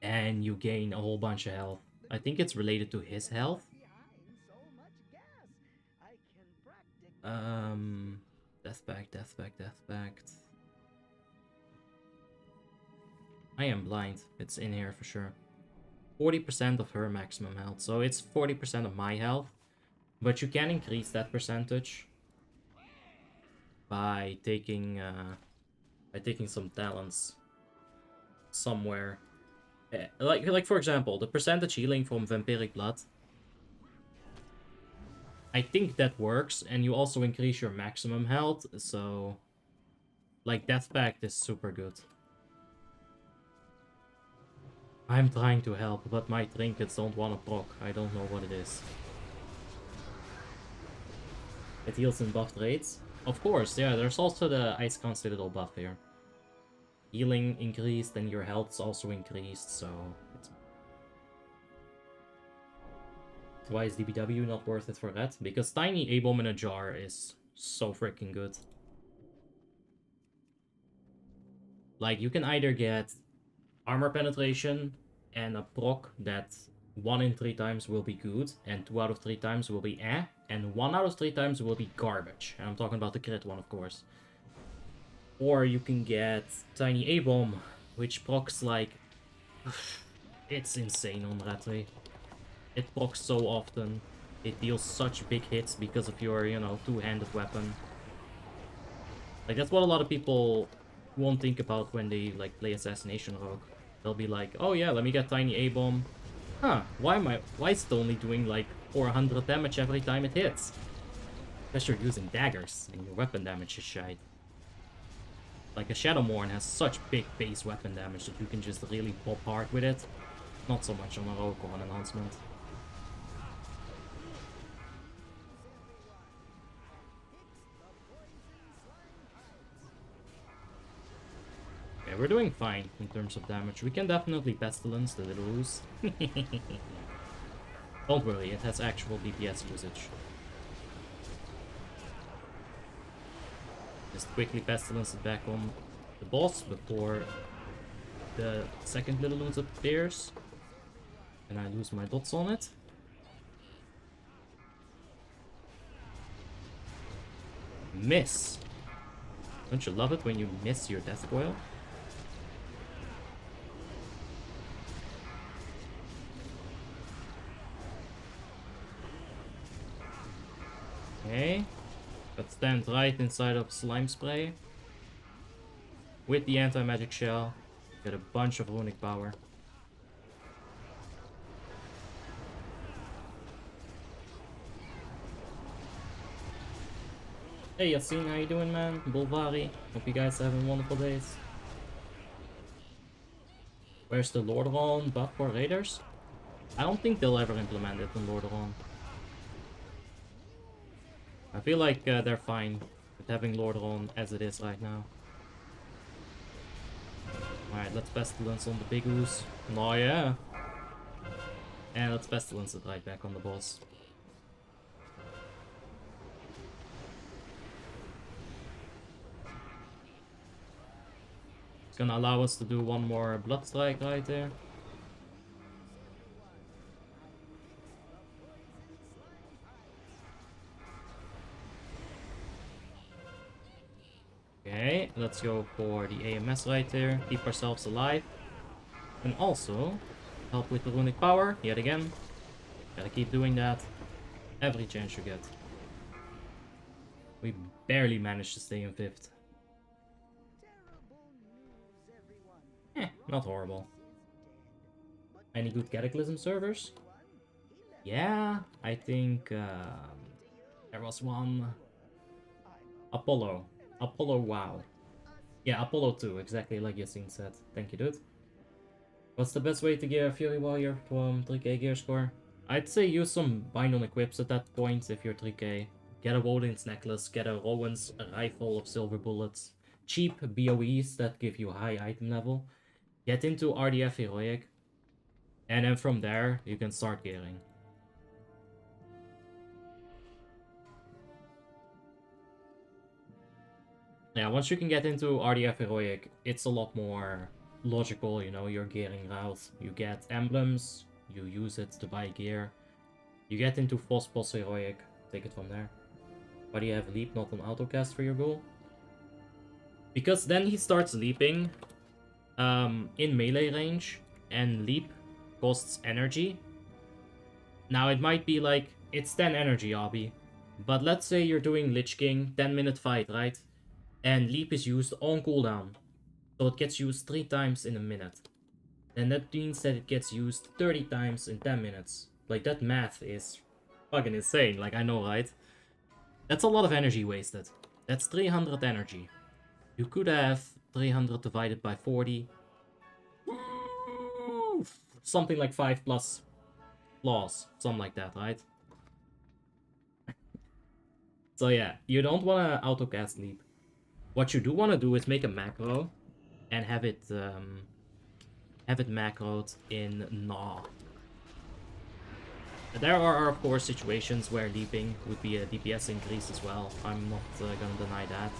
[SPEAKER 1] and you gain a whole bunch of health. I think it's related to his health. Death Pact, Death Pact, Death Pact. I am blind. It's in here for sure. 40% of her maximum health, so it's 40% of my health. But you can increase that percentage by taking some talents somewhere. Like for example, the percentage healing from Vampiric Blood. I think that works, and you also increase your maximum health, so like Death Pact is super good. I'm trying to help, but my trinkets don't want to proc. I don't know what it is. It heals in buffed raids. Of course, yeah, there's also the Icecrown Citadel buff here. Healing increased and your health's also increased, so it's... Why is DBW not worth it for that? Because Tiny A-Bomb in a jar is so freaking good. Like, you can either get armor penetration and a proc that 1 in 3 times will be good, and 2 out of 3 times will be eh, and 1 out of 3 times will be garbage. And I'm talking about the crit one, of course. Or you can get Tiny A-Bomb, which procs like... it's insane on Ratray. It procs so often. It deals such big hits because of your, you know, two-handed weapon. Like, that's what a lot of people won't think about when they, like, play Assassination Rogue. They'll be like, oh yeah, let me get Tiny A-Bomb. Huh, why is it only doing, like, 400 damage every time it hits? Because you're using daggers, and your weapon damage is shite. Like, a Shadowmourne has such big base weapon damage that you can just really pop hard with it. Not so much on a Rogue or an enhancement. Okay, we're doing fine in terms of damage. We can definitely Pestilence the little ooze. Don't worry, it has actual DPS usage. Just quickly Pestilence it back on the boss before the second little ooze appears. And I lose my dots on it. Miss! Don't you love it when you miss your Death Coil? Okay, let's stand right inside of Slime Spray. With the anti-magic shell, get a bunch of runic power. Hey Yassine, how you doing, man? Bulvari, hope you guys are having wonderful days. Where's the Lordaeron buff for Raiders? I don't think they'll ever implement it in Lordaeron. I feel like they're fine with having Lordaeron as it is right now. Alright, let's Pestilence on the big ooze. Oh yeah! And let's Pestilence it right back on the boss. It's gonna allow us to do one more Blood Strike right there. Okay, let's go for the AMS right there, keep ourselves alive. And also, help with the runic power, yet again. Gotta keep doing that, every chance you get. We barely managed to stay in 5th. Not horrible. Any good Cataclysm servers? Yeah, I think there was one. Apollo. Apollo WoW. Yeah, Apollo 2, exactly like Yassine said. Thank you, dude. What's the best way to get a Fury Warrior from 3k gear score? I'd say use some bind on equips at that point if you're 3k. Get a Woden's necklace, get a Rowan's rifle of silver bullets. Cheap BOEs that give you high item level. Get into RDF Heroic. And then from there, you can start gearing. Yeah, once you can get into RDF Heroic, it's a lot more logical, you know, you're gearing out. You get emblems, you use it to buy gear. You get into Fospos Heroic, take it from there. Why do you have Leap, not an autocast for your goal? Because then he starts leaping in melee range, and Leap costs energy. Now it might be like, it's 10 energy, Obby. But let's say you're doing Lich King, 10-minute fight, right? And Leap is used on cooldown. So it gets used 3 times in a minute. And that means that it gets used 30 times in 10 minutes. Like, that math is fucking insane, like, I know, right? That's a lot of energy wasted. That's 300 energy. You could have 300 divided by 40. Something like 5 plus flaws. Something like that, right? So yeah, you don't want to autocast Leap. What you do want to do is make a macro and have it macroed in Gnaw. There are of course situations where leaping would be a DPS increase as well. I'm not gonna deny that.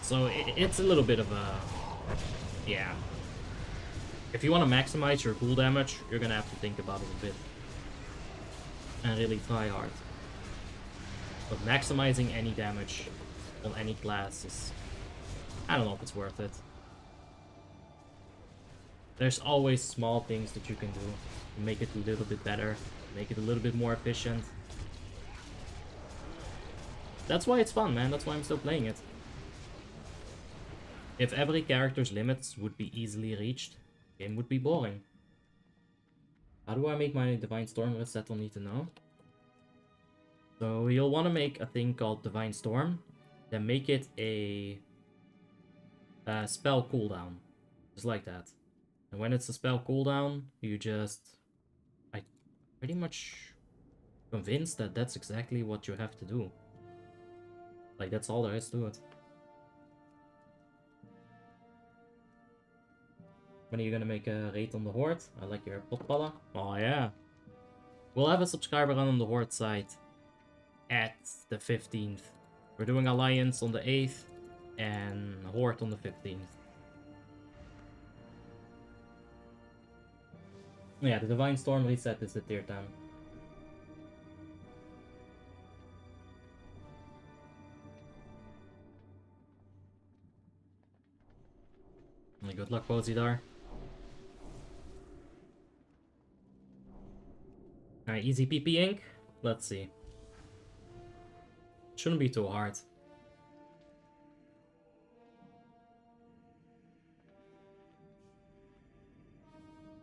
[SPEAKER 1] So it's a little bit of a... yeah. If you want to maximize your ghoul damage, you're gonna have to think about it a bit. And really try hard. But maximizing any damage on any class is... I don't know if it's worth it. There's always small things that you can do to make it a little bit better, make it a little bit more efficient. That's why it's fun, man. That's why I'm still playing it. If every character's limits would be easily reached, the game would be boring. How do I make my Divine Storm reset? I'll need to know. So you'll want to make a thing called Divine Storm, then make it a spell cooldown, just like that. And when it's a spell cooldown, you just... I'm pretty much convinced that that's exactly what you have to do. Like, that's all there is to it. When are you gonna make a raid on the Horde? I like your potpalla. Oh yeah. We'll have a subscriber on the Horde side at the 15th. We're doing Alliance on the 8th and Horde on the 15th. Yeah, the Divine Storm reset is the tier 10. Good luck, Pozidar. Alright, easy PP ink. Let's see. Shouldn't be too hard.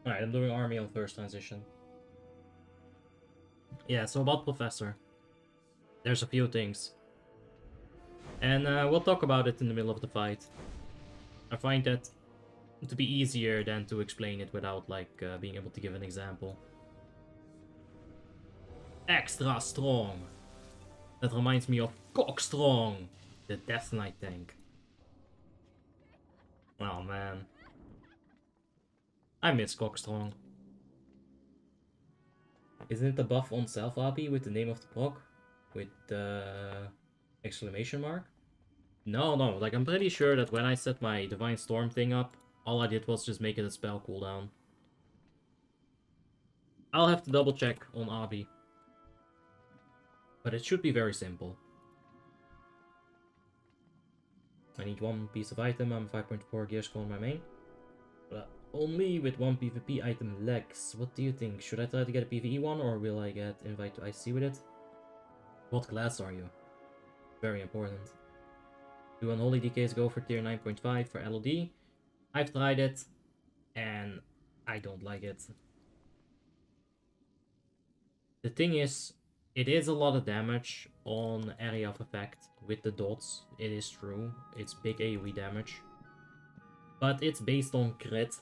[SPEAKER 1] Alright, I'm doing Army on first transition. Yeah, so about Professor. There's a few things. And we'll talk about it in the middle of the fight. I find that to be easier than to explain it without, like, being able to give an example. Extra strong! That reminds me of Cockstrong, the Death Knight tank. Oh man. I miss Cockstrong. Isn't it the buff on self-RP with the name of the proc? With the exclamation mark? No, like I'm pretty sure that when I set my Divine Storm thing up, all I did was just make it a spell cooldown. I'll have to double check on RB. But it should be very simple. I need one piece of item, I'm 5.4 gear score on my main. But only with one PvP item legs. What do you think? Should I try to get a PvE one or will I get invite to IC with it? What class are you? Very important. Do Unholy DKs go for tier 9.5 for LOD? I've tried it and I don't like it. The thing is, it is a lot of damage on area of effect with the dots. It is true. It's big AoE damage. But it's based on crit.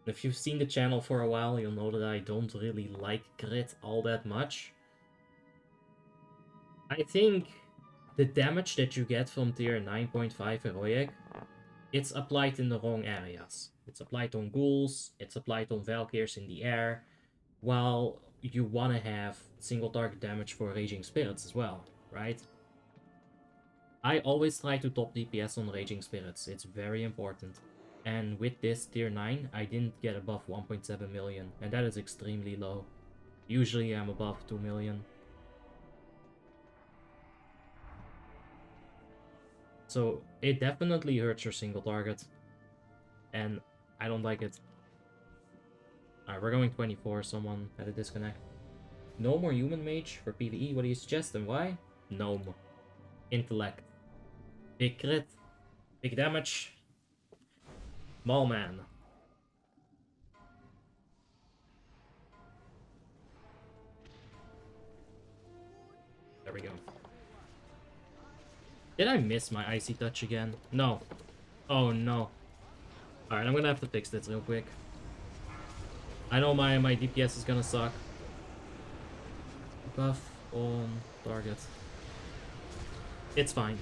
[SPEAKER 1] If you've seen the channel for a while, you'll know that I don't really like crit all that much. I think the damage that you get from tier 9.5 Heroic, it's applied in the wrong areas. It's applied on ghouls, it's applied on Valkyrs in the air, while you want to have single target damage for Raging Spirits as well, right? I always try to top DPS on Raging Spirits. It's very important. And with this tier 9, I didn't get above 1.7 million. And that is extremely low. Usually I'm above 2 million. So it definitely hurts your single target. And I don't like it. Alright, we're going 24. Someone had a disconnect. No more human mage for PvE. What do you suggest and why? Gnome. Intellect. Big crit. Big damage. Small man. There we go. Did I miss my icy touch again? No. Oh no. Alright, I'm gonna have to fix this real quick. I know my DPS is gonna suck. Buff on target. It's fine.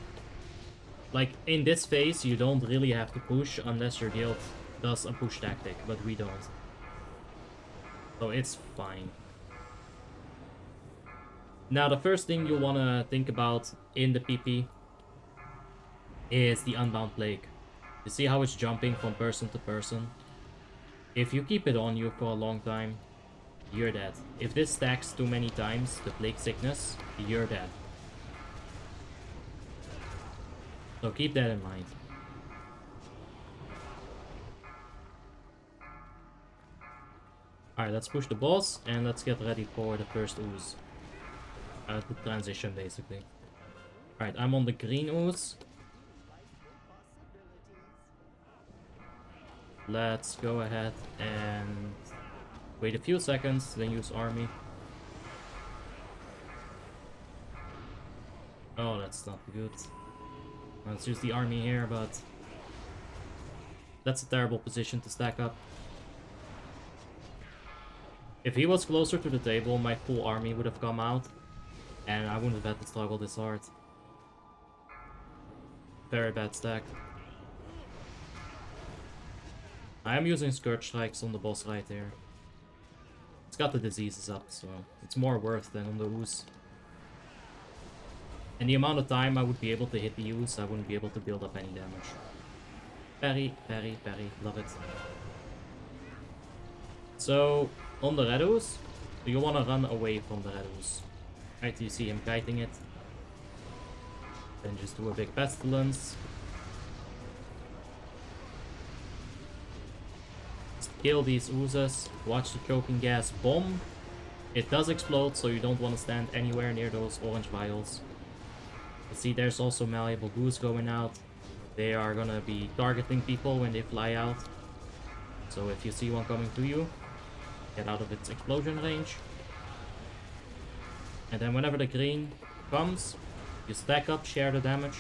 [SPEAKER 1] Like, in this phase, you don't really have to push unless your guild does a push tactic, but we don't. So it's fine. Now, the first thing you want to think about in the PP is the Unbound Plague. You see how it's jumping from person to person? If you keep it on you for a long time, you're dead. If this stacks too many times, the Plague Sickness, you're dead. So keep that in mind. Alright, let's push the boss and let's get ready for the first ooze. The transition, basically. Alright, I'm on the green ooze. Let's go ahead and wait a few seconds, then use Army. Oh, that's not good. Let's use the Army here, but that's a terrible position to stack up. If he was closer to the table, my full army would have come out, and I wouldn't have had to struggle this hard. Very bad stack. I am using Scourge Strikes on the boss right here. It's got the diseases up, so it's more worth than on the ooze. And the amount of time I would be able to hit the ooze, I wouldn't be able to build up any damage. Parry, parry, parry, love it. So, on the red ooze, you want to run away from the red ooze. Right, you see him kiting it. Then just do a big pestilence. Just kill these oozes. Watch the choking gas bomb. It does explode, so you don't want to stand anywhere near those orange vials. You see there's also malleable goose going out. They are gonna be targeting people when they fly out. So if you see one coming to you, get out of its explosion range. And then whenever the green comes, you stack up, share the damage.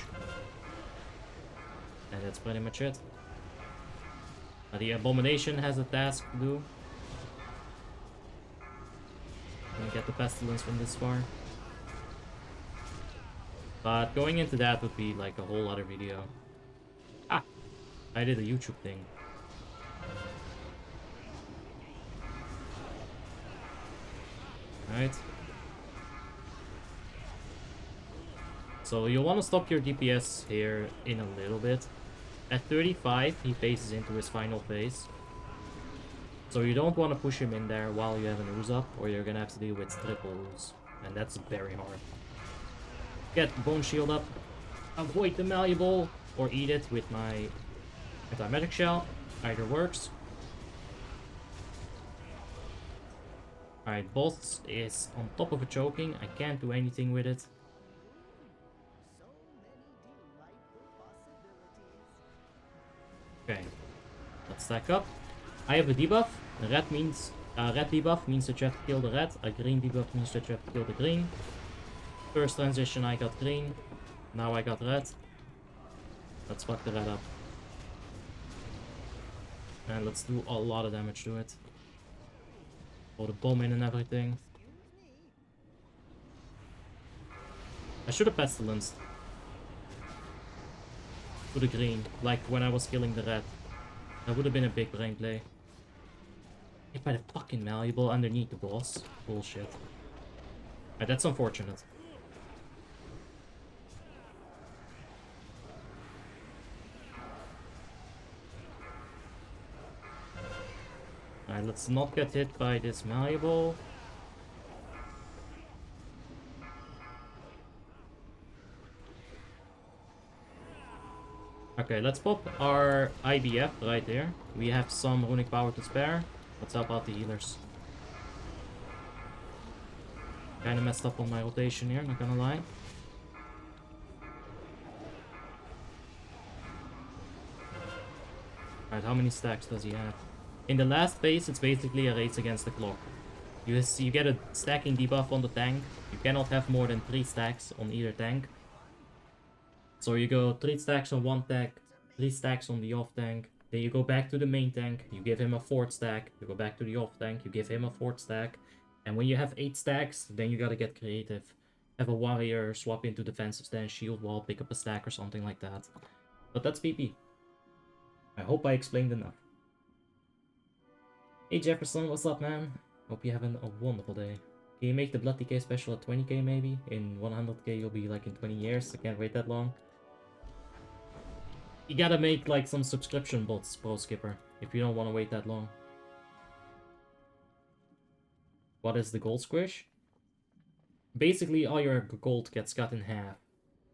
[SPEAKER 1] And that's pretty much it. The Abomination has a task to do. Gonna get the Pestilence from this far. But going into that would be like a whole other video. Ah! I did a YouTube thing. Alright. So you'll want to stop your DPS here in a little bit. At 35, he phases into his final phase. So you don't want to push him in there while you have an ooze up, or you're gonna have to deal with triple ooze. And that's very hard. Get Bone Shield up, avoid the Malleable, or eat it with my Anti-Magic Shell. Either works. Alright, boss is on top of a choking. I can't do anything with it. Okay, let's stack up. I have a debuff. Red debuff means that you have to kill the red. A green debuff means that you have to kill the green. First transition I got green. Now I got red. Let's fuck the red up. And let's do a lot of damage to it. Throw the bomb in and everything. I should have pestilenced to the green, like when I was killing the red. That would have been a big brain play. Hit by the fucking Malleable underneath the boss. Bullshit. Alright, that's unfortunate. Alright, let's not get hit by this malleable. Okay, let's pop our IBF right there. We have some runic power to spare. Let's help out the healers. Kinda messed up on my rotation here, not gonna lie. Alright, how many stacks does he have? In the last phase, it's basically a race against the clock. You get a stacking debuff on the tank. You cannot have more than 3 stacks on either tank. So you go 3 stacks on one tank, 3 stacks on the off tank. Then you go back to the main tank, you give him a 4th stack. You go back to the off tank, you give him a 4th stack. And when you have 8 stacks, then you gotta get creative. Have a warrior swap into defensive stance, shield wall, pick up a stack or something like that. But that's PP. I hope I explained enough. Hey Jefferson, what's up, man? Hope you're having a wonderful day. Can you make the Blood DK special at 20k maybe? In 100k you'll be like in 20 years, I can't wait that long. You gotta make like some subscription bots, Pro Skipper, if you don't want to wait that long. What is the gold squish? Basically all your gold gets cut in half.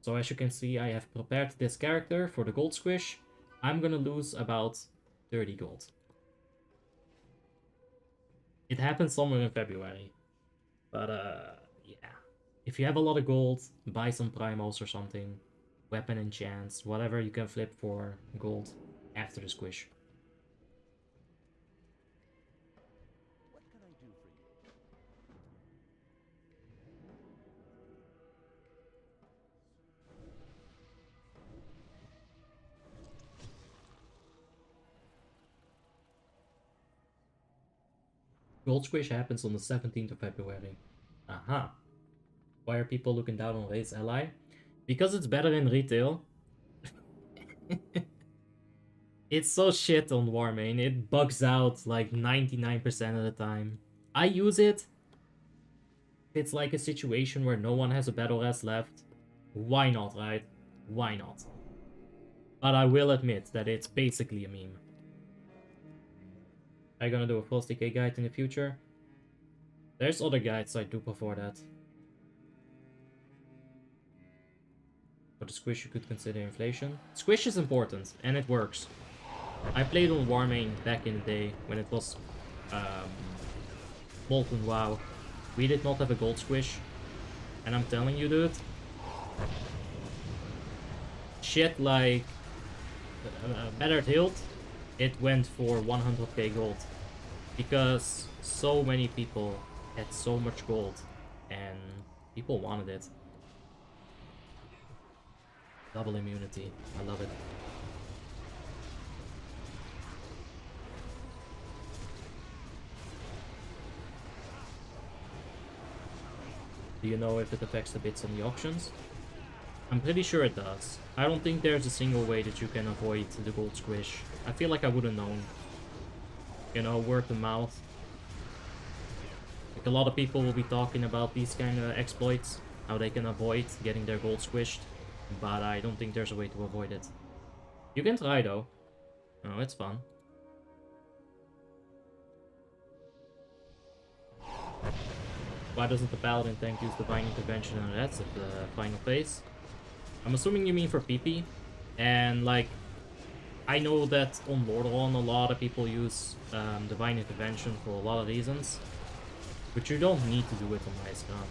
[SPEAKER 1] So as you can see, I have prepared this character for the gold squish. I'm gonna lose about 30 gold. It happens somewhere in February. But yeah. If you have a lot of gold, buy some primos or something. Weapon enchants, whatever you can flip for gold after the squish.
[SPEAKER 7] What can I do for you?
[SPEAKER 1] Gold squish happens on the 17th of February. Aha. Why are people looking down on Race Ally? Because it's better in retail. It's so shit on Warmane. It bugs out like 99% of the time. I use it. It's like a situation where no one has a battle rest left. Why not, right? Why not? But I will admit that it's basically a meme. Are you gonna do a Frost DK guide in the future? There's other guides I do before that. For the squish you could consider inflation. Squish is important, and it works. I played on Warmane back in the day, when it was Molten WoW. We did not have a gold squish. And I'm telling you, dude, shit like Battered Hilt, it went for 100k gold. Because so many people had so much gold, and people wanted it. Double immunity. I love it. Do you know if it affects the bits on the auctions? I'm pretty sure it does. I don't think there's a single way that you can avoid the gold squish. I feel like I would have known. You know, word of mouth. Like a lot of people will be talking about these kind of exploits, how they can avoid getting their gold squished. But I don't think there's a way to avoid it. You can try though. Oh, it's fun. Why doesn't the Paladin tank use Divine Intervention and Reds at the final phase? I'm assuming you mean for PP. And like, I know that on Lordaeron a lot of people use Divine Intervention for a lot of reasons. But you don't need to do it on Icecrown.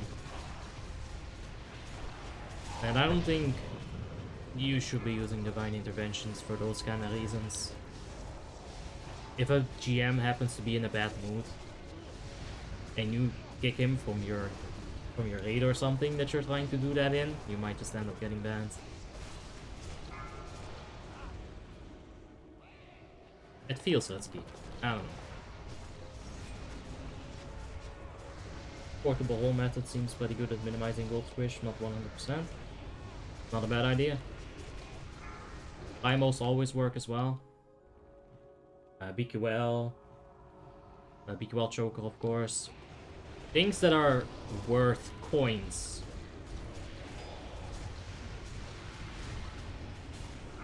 [SPEAKER 1] And I don't think you should be using Divine Interventions for those kind of reasons. If a GM happens to be in a bad mood, and you kick him from your raid or something that you're trying to do that in, you might just end up getting banned. It feels risky. I don't know. Portable hole method seems pretty good at minimizing gold squish, not 100%. Not a bad idea. Primos always work as well. BQL. BQL choker, of course. Things that are worth coins.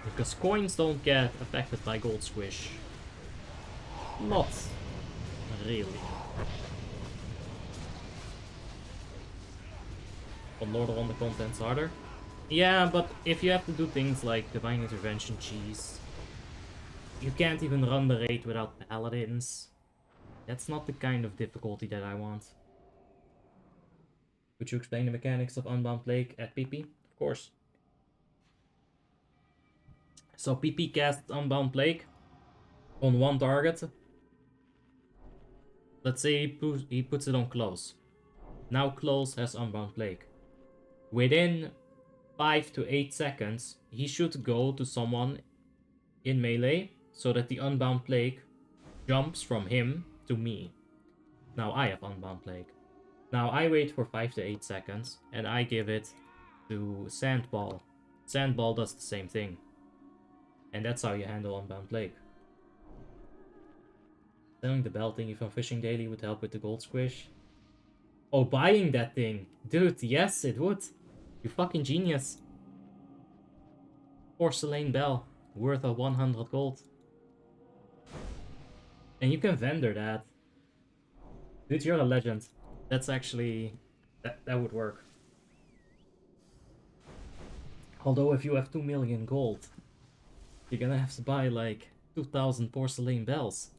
[SPEAKER 1] Because coins don't get affected by gold squish. Not Really. But Lord on the content's harder. Yeah, but if you have to do things like Divine Intervention cheese, you can't even run the raid without paladins. That's not the kind of difficulty that I want. Could you explain the mechanics of Unbound Plague at PP? Of course. So PP casts Unbound Plague on one target. Let's say he puts it on Close. Now Close has Unbound Plague. Within 5 to 8 seconds, he should go to someone in melee so that the Unbound Plague jumps from him to me. Now I have Unbound Plague. Now I wait for 5 to 8 seconds and I give it to Sandball. Sandball does the same thing. And that's how you handle Unbound Plague. Selling the bell thingy from Fishing Daily would help with the gold squish. Oh, buying that thing! Dude, yes, it would! You fucking genius! Porcelain bell, worth of 100 gold. And you can vendor that. Dude, you're a legend. That's actually... that would work. Although if you have 2 million gold, you're gonna have to buy like 2,000 porcelain bells.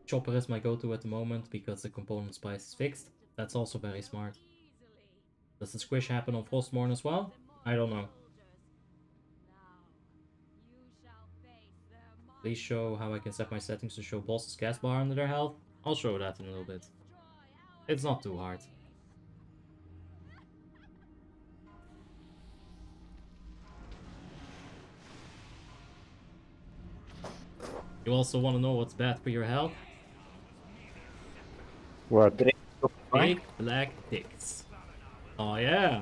[SPEAKER 1] Chopper is my go-to at the moment because the component spice is fixed. That's also very smart. Does the squish happen on Frostmourne as well? I don't know. Please show how I can set my settings to show bosses cast bar under their health. I'll show that in a little bit. It's not too hard. You also want to know what's bad for your health?
[SPEAKER 3] What?
[SPEAKER 1] Big black dicks. Oh yeah.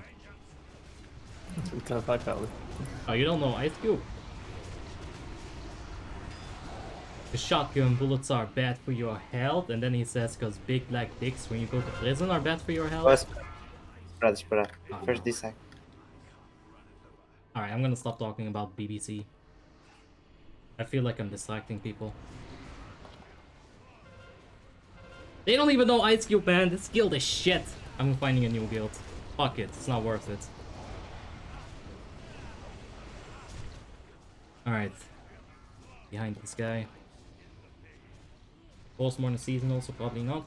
[SPEAKER 1] Oh, you don't know Ice Cube? The shotgun bullets are bad for your health, and then he says because big black dicks when you go to prison are bad for your health.
[SPEAKER 2] Espera. First this side.
[SPEAKER 1] Alright, I'm gonna stop talking about BBC. I feel like I'm distracting people. They don't even know Ice Cube, man. This guild is shit. I'm finding a new guild. Fuck it, it's not worth it. Alright. Behind this guy. Frostmourne is seasonal, so probably not.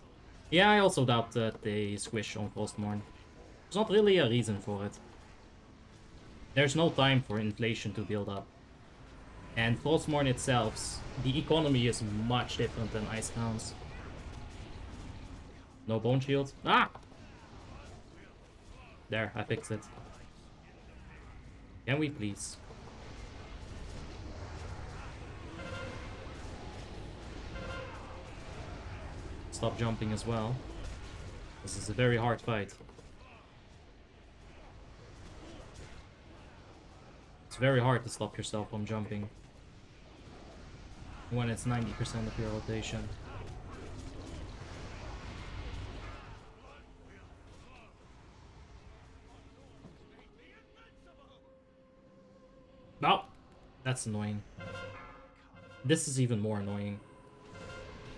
[SPEAKER 1] Yeah, I also doubt that they squish on Frostmourne. There's not really a reason for it. There's no time for inflation to build up. And Frostmourne itself, the economy is much different than Icecrown's. No bone shield. Ah! There, I fixed it. Can we please? Stop jumping as well. This is a very hard fight. It's very hard to stop yourself from jumping when it's 90% of your rotation. No! That's annoying. This is even more annoying.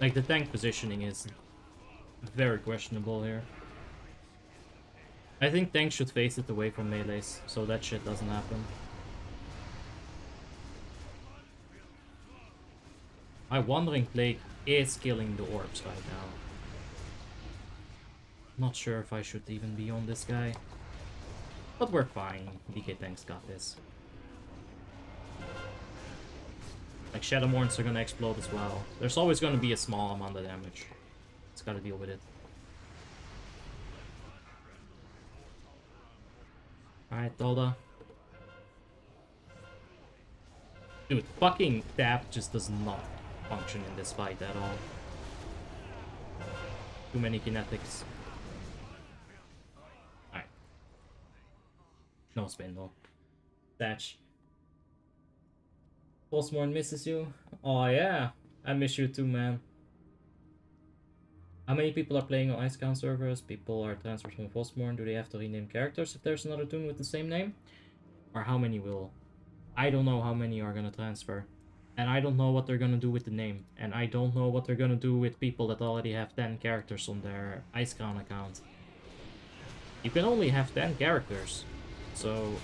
[SPEAKER 1] Like, the tank positioning is very questionable here. I think tanks should face it away from melees, so that shit doesn't happen. My Wandering Plague is killing the orbs right now. Not sure if I should even be on this guy. But we're fine. DK tanks got this. Like, Shadowmournes are gonna explode as well. There's always gonna be a small amount of damage. It's gotta deal with it. Alright, Dolda. Dude, fucking tap just does not function in this fight at all. Too many kinetics. Alright. No spin though. Thatch. Frostmourne misses you. Oh yeah, I miss you too, man. How many people are playing on Icecrown servers? People are transferred from Frostmourne. Do they have to rename characters if there's another toon with the same name? Or how many will? I don't know how many are gonna transfer. And I don't know what they're gonna do with the name. And I don't know what they're gonna do with people that already have 10 characters on their Icecrown account. You can only have 10 characters. So...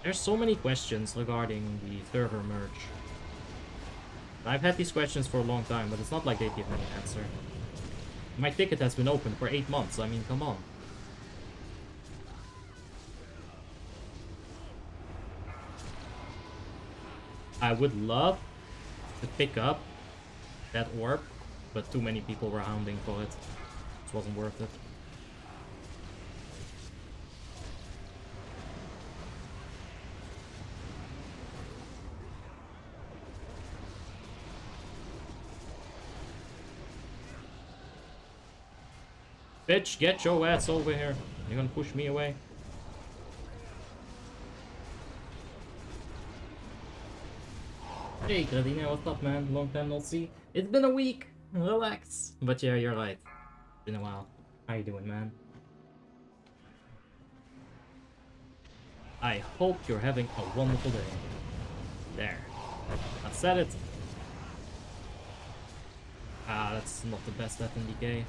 [SPEAKER 1] there's so many questions regarding the server merge. I've had these questions for a long time, but it's not like they give me an answer. My ticket has been open for 8 months, I mean, come on. I would love to pick up that orb, but too many people were hounding for it. It wasn't worth it. Bitch, get your ass over here. You're gonna push me away. Hey, Gradina, what's up, man? Long time no see. It's been a week. Relax. But yeah, you're right. It's been a while. How you doing, man? I hope you're having a wonderful day. There. I said it. Ah, that's not the best FNDK.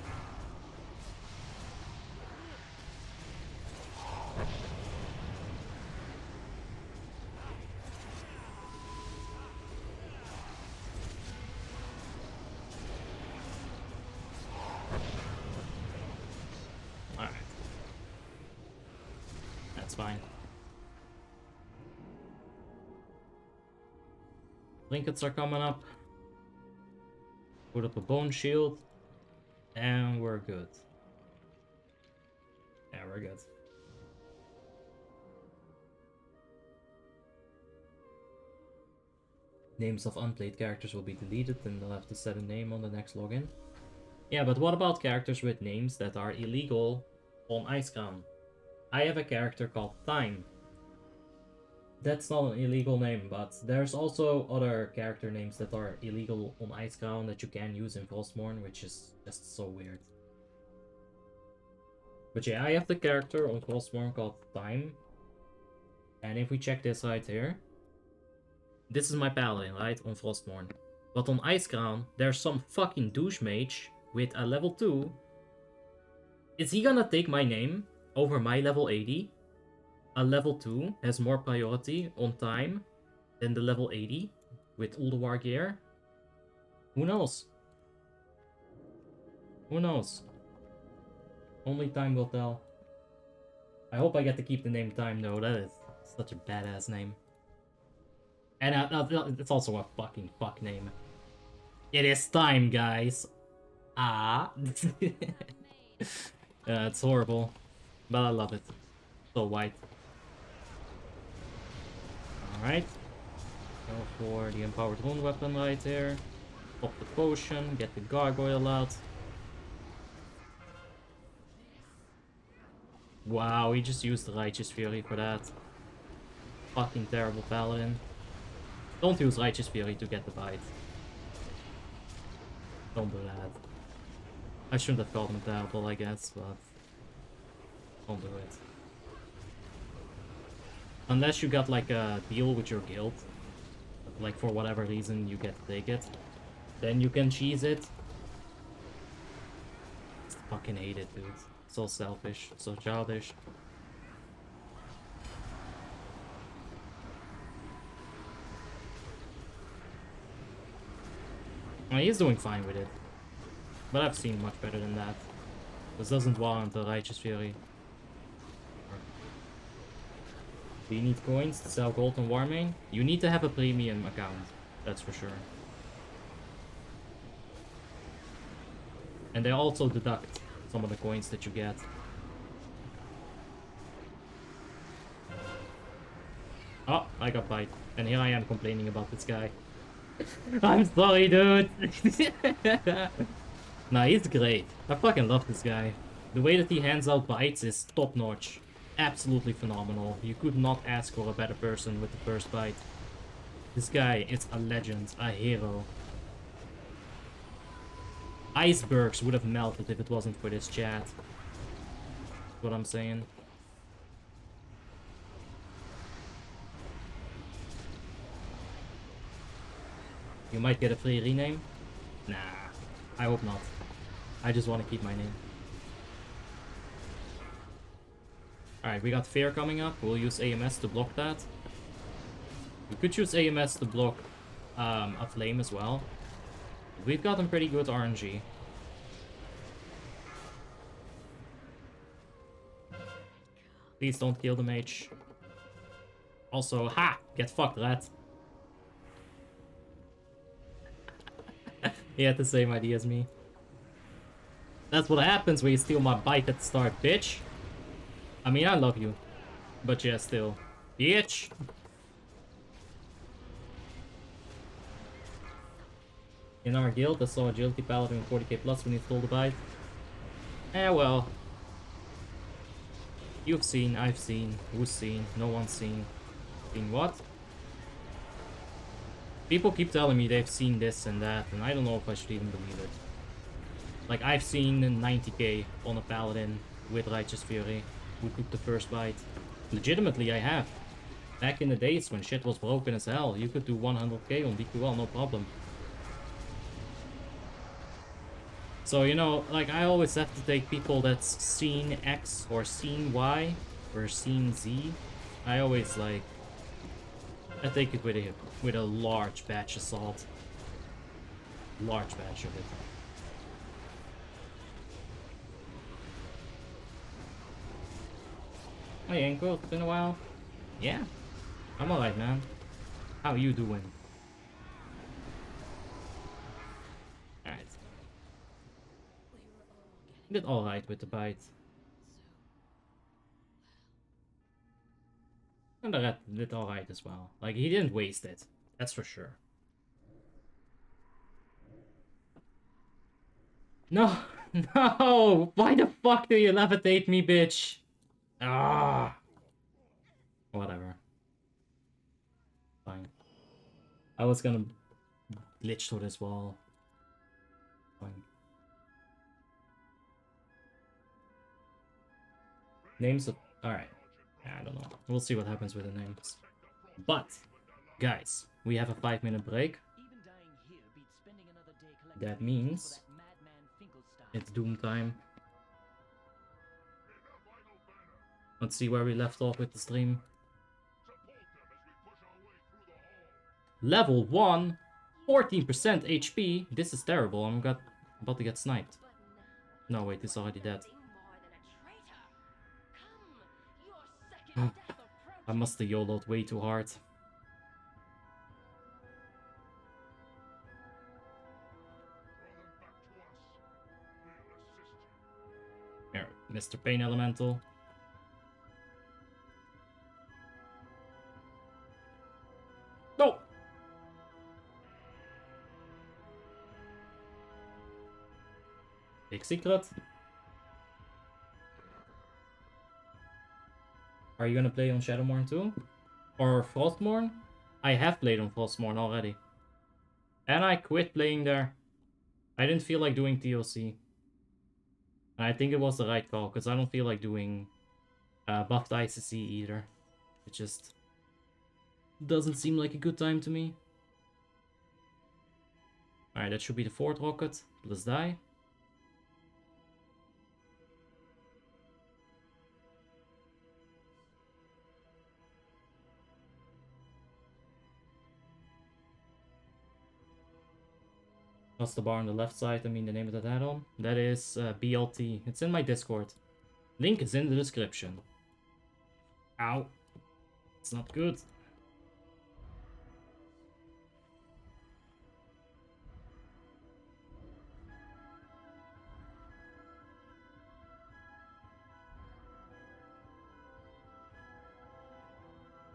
[SPEAKER 1] Alright. That's fine. Trinkets are coming up. Put up a bone shield. And we're good. Yeah, we're good. Names of unplayed characters will be deleted and they'll have to set a name on the next login. Yeah, but what about characters with names that are illegal on Icecrown? I have a character called Time. That's not an illegal name, but there's also other character names that are illegal on Icecrown that you can use in Frostmourne, which is just so weird. But yeah, I have the character on Frostmourne called Time. And if we check this right here, this is my paladin, right, on Frostmourne. But on Icecrown, there's some fucking douche mage with a level 2. Is he gonna take my name over my level 80? A level 2 has more priority on time than the level 80 with all the war gear? Who knows? Who knows? Only time will tell. I hope I get to keep the name Time though, that is such a badass name. And it's also a fucking fuck name. It is time, guys. Ah. Yeah, it's horrible. But I love it. So white. Alright. Go for the empowered rune weapon right here. Pop the potion, get the gargoyle out. Wow, he just used the Righteous Fury for that. Fucking terrible paladin. Don't use Righteous Fury to get the bite. Don't do that. I shouldn't have called him terrible, I guess, but... don't do it. Unless you got like a deal with your guild, like for whatever reason you get to take it, then you can cheese it. Fucking hate it, dude. So selfish, so childish. I mean, he's doing fine with it, but I've seen much better than that. This doesn't warrant a Righteous Fury. Do you need coins to sell gold on Warmane? You need to have a premium account, that's for sure. And they also deduct some of the coins that you get. Oh, I got bite. And here I am complaining about this guy. I'm sorry, dude! Nah, he's great. I fucking love this guy. The way that he hands out bites is top notch. Absolutely phenomenal. You could not ask for a better person with the first bite. This guy is a legend, a hero. Icebergs would have melted if it wasn't for this chat. That's what I'm saying. You might get a free rename. Nah, I hope not. I just want to keep my name. Alright, we got Fear coming up. We'll use AMS to block that. We could use AMS to block a Flame as well. We've gotten pretty good RNG. Please don't kill the mage. Also, ha! Get fucked, rat. He had the same idea as me. That's what happens when you steal my bike at the start, bitch. I mean, I love you. But yeah, still. Bitch! In our guild, I saw Agility Paladin 40k plus when he stole the bite. Eh, well. You've seen, I've seen, who's seen, no one's seen. Seen what? People keep telling me they've seen this and that, and I don't know if I should even believe it. Like, I've seen 90k on a Paladin with Righteous Fury who took the first bite. Legitimately, I have. Back in the days when shit was broken as hell, you could do 100k on DQL, no problem. So, you know, like, I always have to take people that's seen X or seen Y or seen Z. I always, like, I take it with a large batch of salt. Large batch of it. Hey, Anko, it's been a while. Yeah, I'm alright, man. How you doing? Alright. Did alright with the bite. And the rat did alright as well. Like, he didn't waste it. That's for sure. No! No! Why the fuck do you levitate me, bitch? Ah! Whatever. Fine. I was gonna glitch through this wall. Fine. Names of... Alright. I don't know. We'll see what happens with the names. But, guys, we have a 5-minute break. That means it's Doom time. Let's see where we left off with the stream. Level 1, 14% HP. This is terrible. I'm about to get sniped. No, wait, it's already dead. I must have YOLO'd way too hard. Here, Mr. Pain Elemental. No! Big secret. Are you gonna play on Shadowmourne too? Or Frostmourne? I have played on Frostmourne already. And I quit playing there. I didn't feel like doing TOC. And I think it was the right call, because I don't feel like doing buffed ICC either. It just doesn't seem like a good time to me. Alright, that should be the 4th rocket. Let's die. What's the bar on the left side? I mean, the name of that add-on? That is BLT. It's in my Discord. Link is in the description. Ow. It's not good.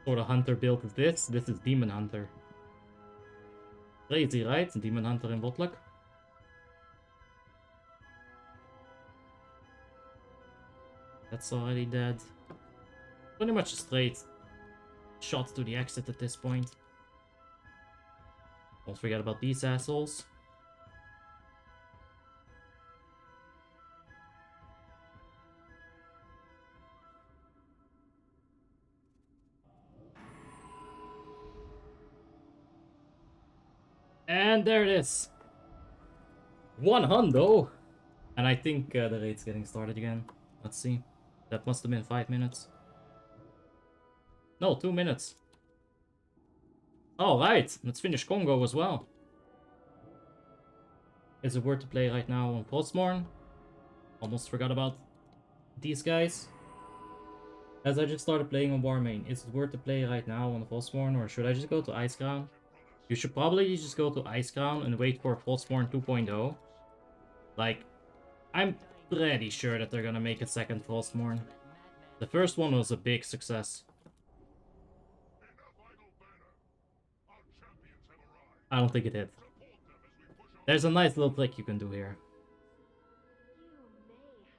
[SPEAKER 1] What sort of hunter build is this? This is Demon Hunter. Crazy, right? Demon Hunter in WoTLK. That's already dead. Pretty much a straight shot to the exit at this point. Don't forget about these assholes. And there it is. 100. And I think the raid's getting started again. Let's see. That must have been 5 minutes. No, 2 minutes. Alright, let's finish Congo as well. Is it worth to play right now on Frostmourne? Almost forgot about these guys. As I just started playing on Warmanes, is it worth to play right now on Frostmourne, or should I just go to Icecrown? You should probably just go to Icecrown and wait for Frostmourne 2.0. Like, I'm pretty sure that they're gonna make a second Frostmourne. The first one was a big success. I don't think it did. There's a nice little trick you can do here.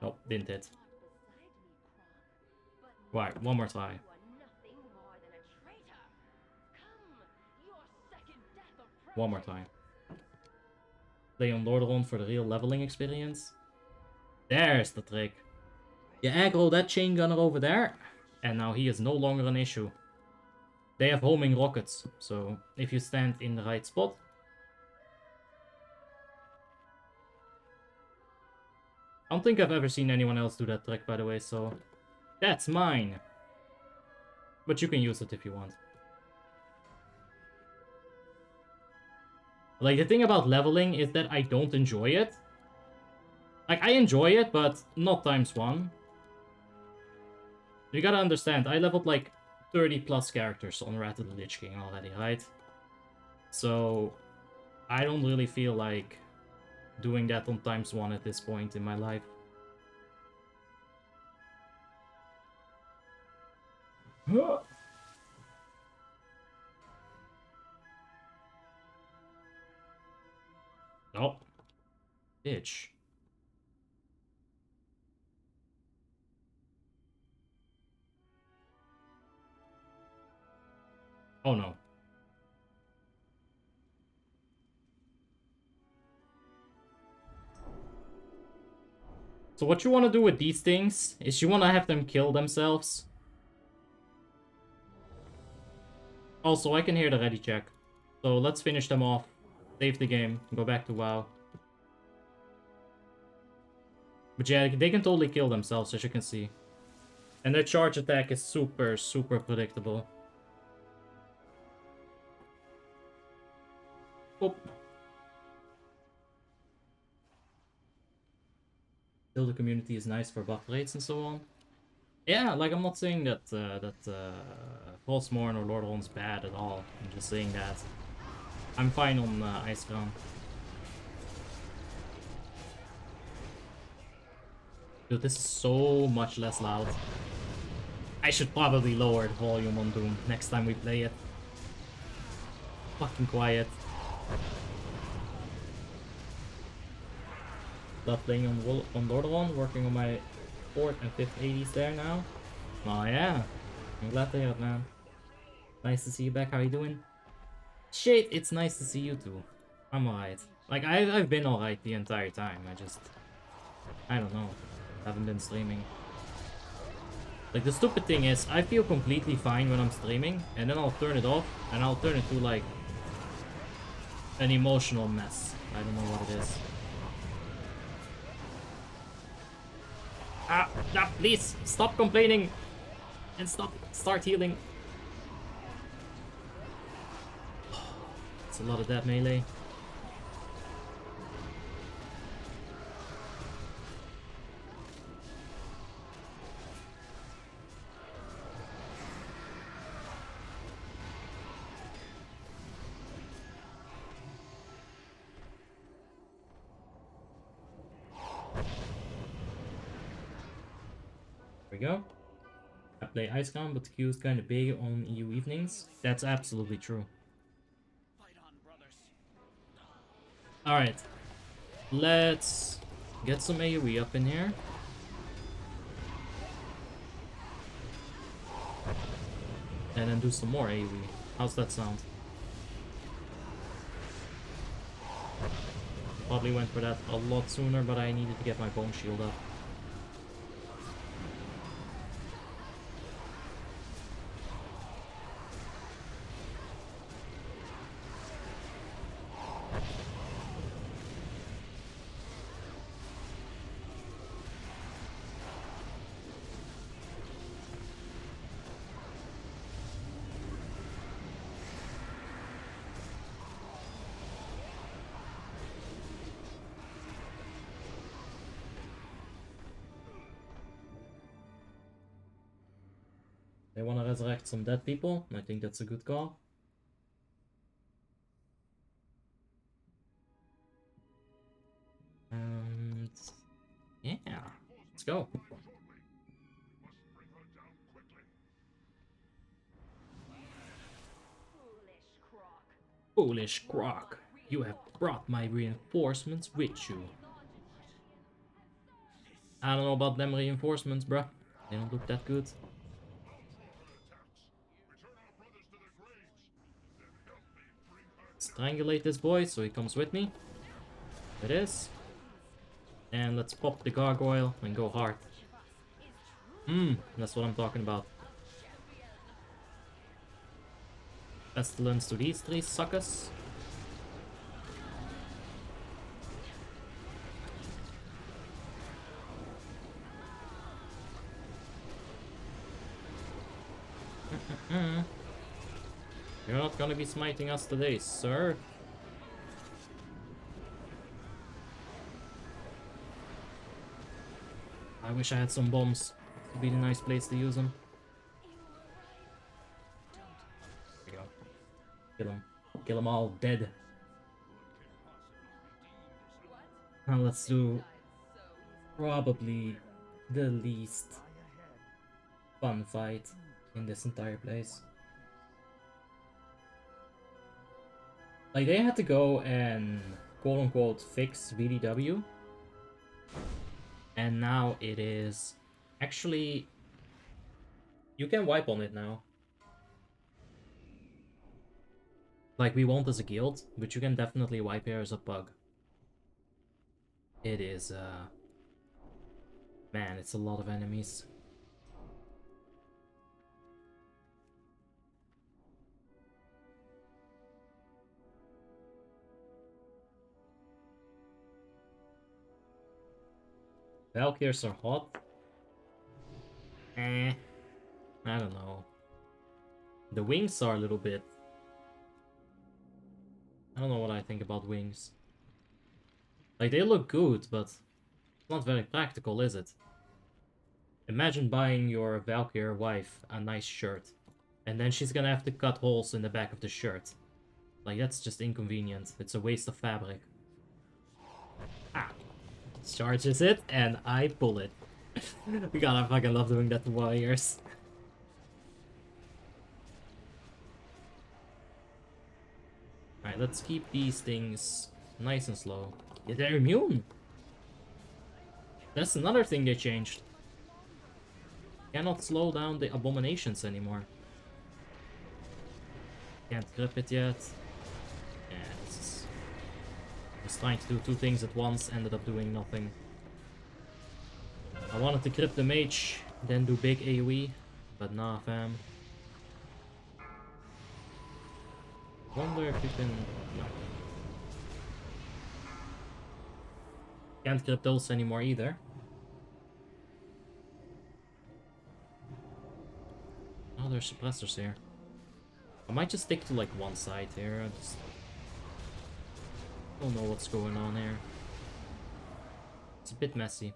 [SPEAKER 1] Oh, didn't hit. Right, one more try. One more time. Play on Lordaeron for the real leveling experience. There's the trick. You aggro that chain gunner over there, and now he is no longer an issue. They have homing rockets, so if you stand in the right spot. I don't think I've ever seen anyone else do that trick, by the way, so that's mine. But you can use it if you want. Like, the thing about leveling is that I don't enjoy it. Like, I enjoy it, but not ×1. You gotta understand, I leveled like 30 plus characters on Wrath of the Lich King already, right? So, I don't really feel like doing that on ×1 at this point in my life. Oh. Bitch. Oh no. So what you want to do with these things is you want to have them kill themselves. Also, I can hear the ready check. So let's finish them off. Save the game. Go back to WoW. But yeah, they can totally kill themselves, as you can see. And their charge attack is super, super predictable. Oop. Still, the community is nice for buff rates and so on. Yeah, like, I'm not saying that Frostmourne or Lordaeron's bad at all. I'm just saying that I'm fine on Icecrown. Dude, this is so much less loud. I should probably lower the volume on Doom next time we play it. Fucking quiet. Love playing on Lordaeron, working on my 4th and 5th 80s there now. Oh yeah, I'm glad to hear it, man. Nice to see you back, how you doing? Shit, it's nice to see you too. I'm alright. Like, I've been alright the entire time, I don't know. Haven't been streaming. Like, the stupid thing is, I feel completely fine when I'm streaming, and then I'll turn it off, and I'll turn it to, like, an emotional mess. I don't know what it is. Ah, please, stop complaining! And start healing. It's a lot of that melee. There we go. I play Icecrown, but the queue is kind of big on EU evenings. That's absolutely true. Alright. Let's get some AoE up in here. And then do some more AoE. How's that sound? Probably went for that a lot sooner, but I needed to get my bone shield up. They want to resurrect some dead people. I think that's a good call. And yeah, let's go. Foolish Croc, you have brought my reinforcements with you. I don't know about them reinforcements, bruh. They don't look that good. Strangulate this boy so he comes with me. It is. And let's pop the gargoyle and go hard. That's what I'm talking about. Pestilence to these three suckers. You're not gonna be smiting us today, sir. I wish I had some bombs. It would be a nice place to use them. There we go. Kill them. Kill them all dead. Now let's do probably the least fun fight in this entire place. Like, they had to go and quote-unquote fix VDW. And now it is actually... You can wipe on it now. Like, we won't as a guild, but you can definitely wipe here as a pug. It is, man, it's a lot of enemies. Valkyries are hot. I don't know. The wings are a little bit... I don't know what I think about wings. Like, they look good, but it's not very practical, is it? Imagine buying your Valkyrie wife a nice shirt, and then she's gonna have to cut holes in the back of the shirt. Like, that's just inconvenient. It's a waste of fabric. Ah! Charges it, and I pull it. God, I fucking love doing that to warriors. Alright, let's keep these things nice and slow. Yeah, they're immune! That's another thing they changed. Cannot slow down the abominations anymore. Can't grip it yet. Yeah, this is... was trying to do two things at once, ended up doing nothing. I wanted to grip the mage, then do big AoE, but nah, fam. Wonder if you can... No. Can't grip those anymore either. Oh, there's suppressors here. I might just stick to like one side here. I just don't know what's going on here. It's a bit messy.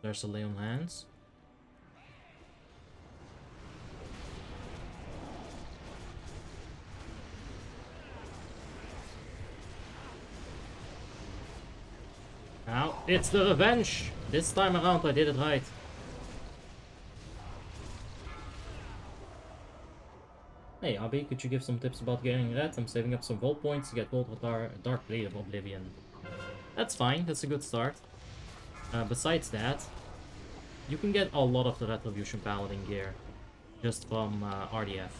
[SPEAKER 1] There's a lay on hands. Now, it's the revenge! This time around I did it right. Hey Abby, could you give some tips about getting red? I'm saving up some gold points to get gold with our Dark Blade of Oblivion. That's fine, that's a good start. Besides that, you can get a lot of the Retribution Paladin gear just from RDF.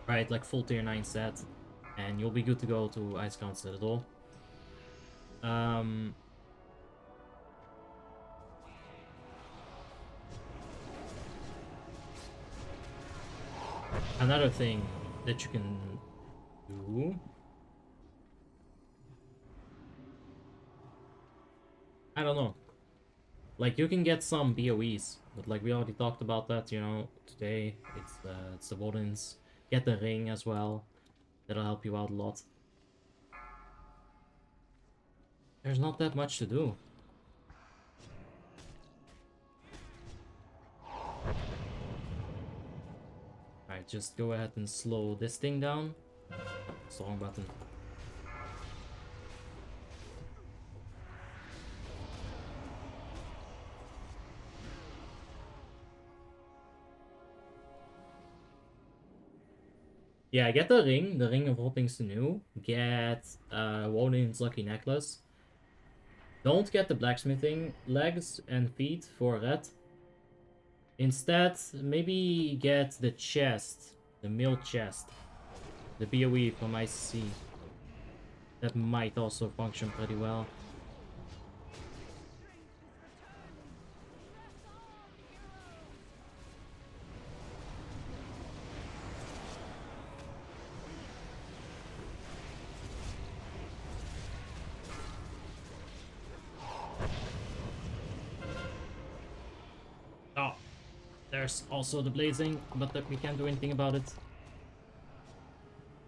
[SPEAKER 1] Right, like full tier 9 set, and you'll be good to go to Icecrown Citadel. Another thing that you can do... I don't know. Like, you can get some BOEs, but like we already talked about that, you know, today. It's the Warmanes. Get the ring as well. That'll help you out a lot. There's not that much to do. Alright, just go ahead and slow this thing down. It's the wrong button. Yeah, get the ring. The ring of all things to new. Get Warmanes Lucky Necklace. Don't get the blacksmithing legs and feet for red. Instead, maybe get the chest. The mill chest. The BOE from ICC. That might also function pretty well. Oh, there's also the blazing, but we can't do anything about it.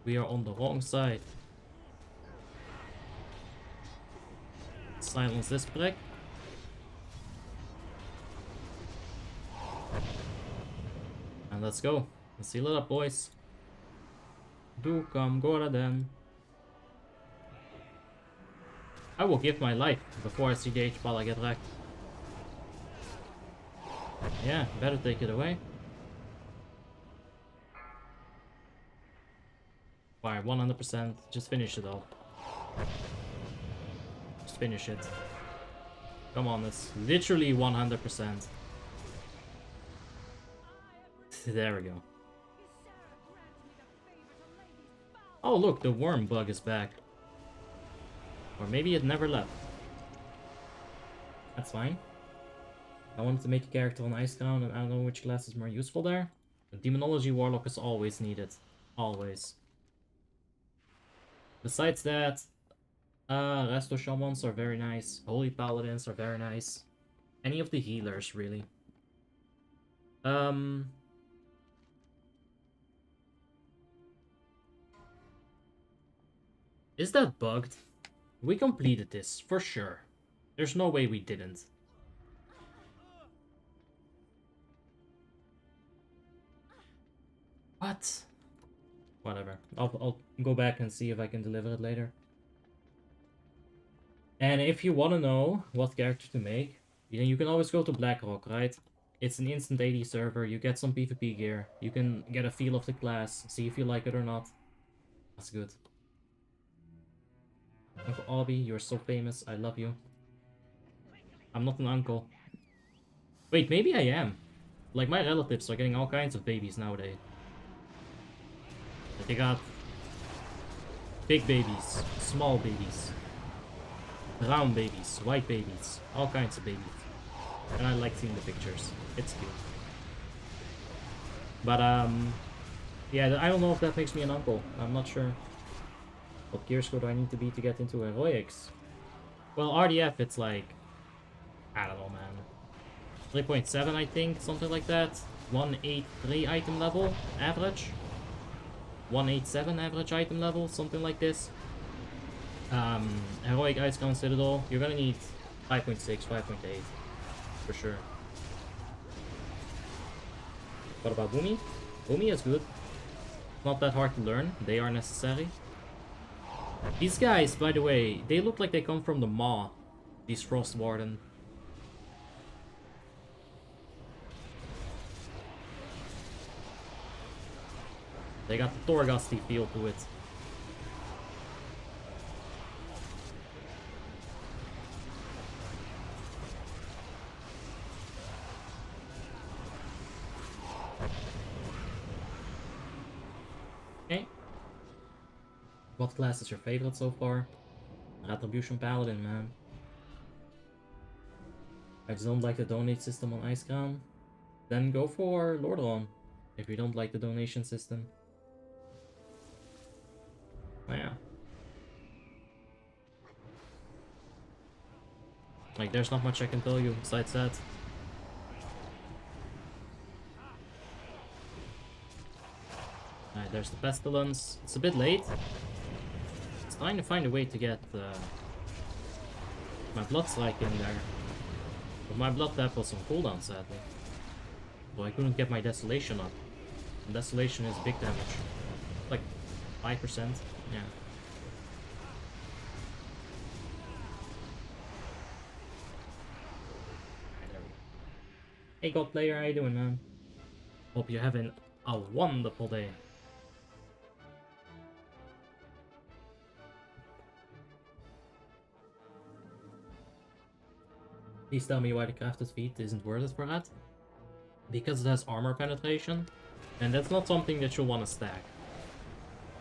[SPEAKER 1] We are on the wrong side. Silence this prick. And let's go. Let's seal it up, boys. Do come, go then. I will give my life before I see the H-ball I get wrecked. Yeah, better take it away. Fire 100%. Just finish it all. Just finish it. Come on, it's literally 100%. There we go. Oh look, the worm bug is back. Or maybe it never left. That's fine. I wanted to make a character on Icecrown, and I don't know which class is more useful there. The Demonology Warlock is always needed. Always. Besides that, Resto Shamans are very nice. Holy Paladins are very nice. Any of the healers, really. Is that bugged? We completed this, for sure. There's no way we didn't. What? Whatever. I'll go back and see if I can deliver it later. And if you want to know what character to make, you can always go to Blackrock, right? It's an instant AD server, you get some PvP gear, you can get a feel of the class, see if you like it or not. That's good. Uncle Obby, you're so famous, I love you. I'm not an uncle. Wait, maybe I am. Like, my relatives are getting all kinds of babies nowadays. They got big babies, small babies, brown babies, white babies, all kinds of babies. And I like seeing the pictures. It's cute. But, yeah, I don't know if that makes me an uncle. I'm not sure. What gear score do I need to be to get into heroics? Well, RDF, it's like, I don't know, man. 3.7, I think, something like that. 183 item level, average. 187 average item level, something like this. Heroic Icecrown Citadel, you're gonna need 5.6, 5.8, for sure. What about Boomy? Boomy is good. Not that hard to learn, they are necessary. These guys, by the way, they look like they come from the Maw. These Frost Warden. They got the Torghasty feel to it. Okay. What class is your favorite so far? Retribution Paladin, man. I just don't like the donate system on Icecrown. Then go for Lordaeron, if you don't like the donation system. Oh, yeah. Like, there's not much I can tell you besides that. Alright, there's the Pestilence. It's a bit late. It's trying to find a way to get my Blood Strike in there. But my Blood Tap was on cooldown, sadly. So I couldn't get my Desolation up. And Desolation is big damage. Like 5%. Yeah. Hey God Player, how you doing, man? Hope you're having a wonderful day. Please tell me why the crafted feat isn't worth it for that. Because it has armor penetration, and that's not something that you'll want to stack.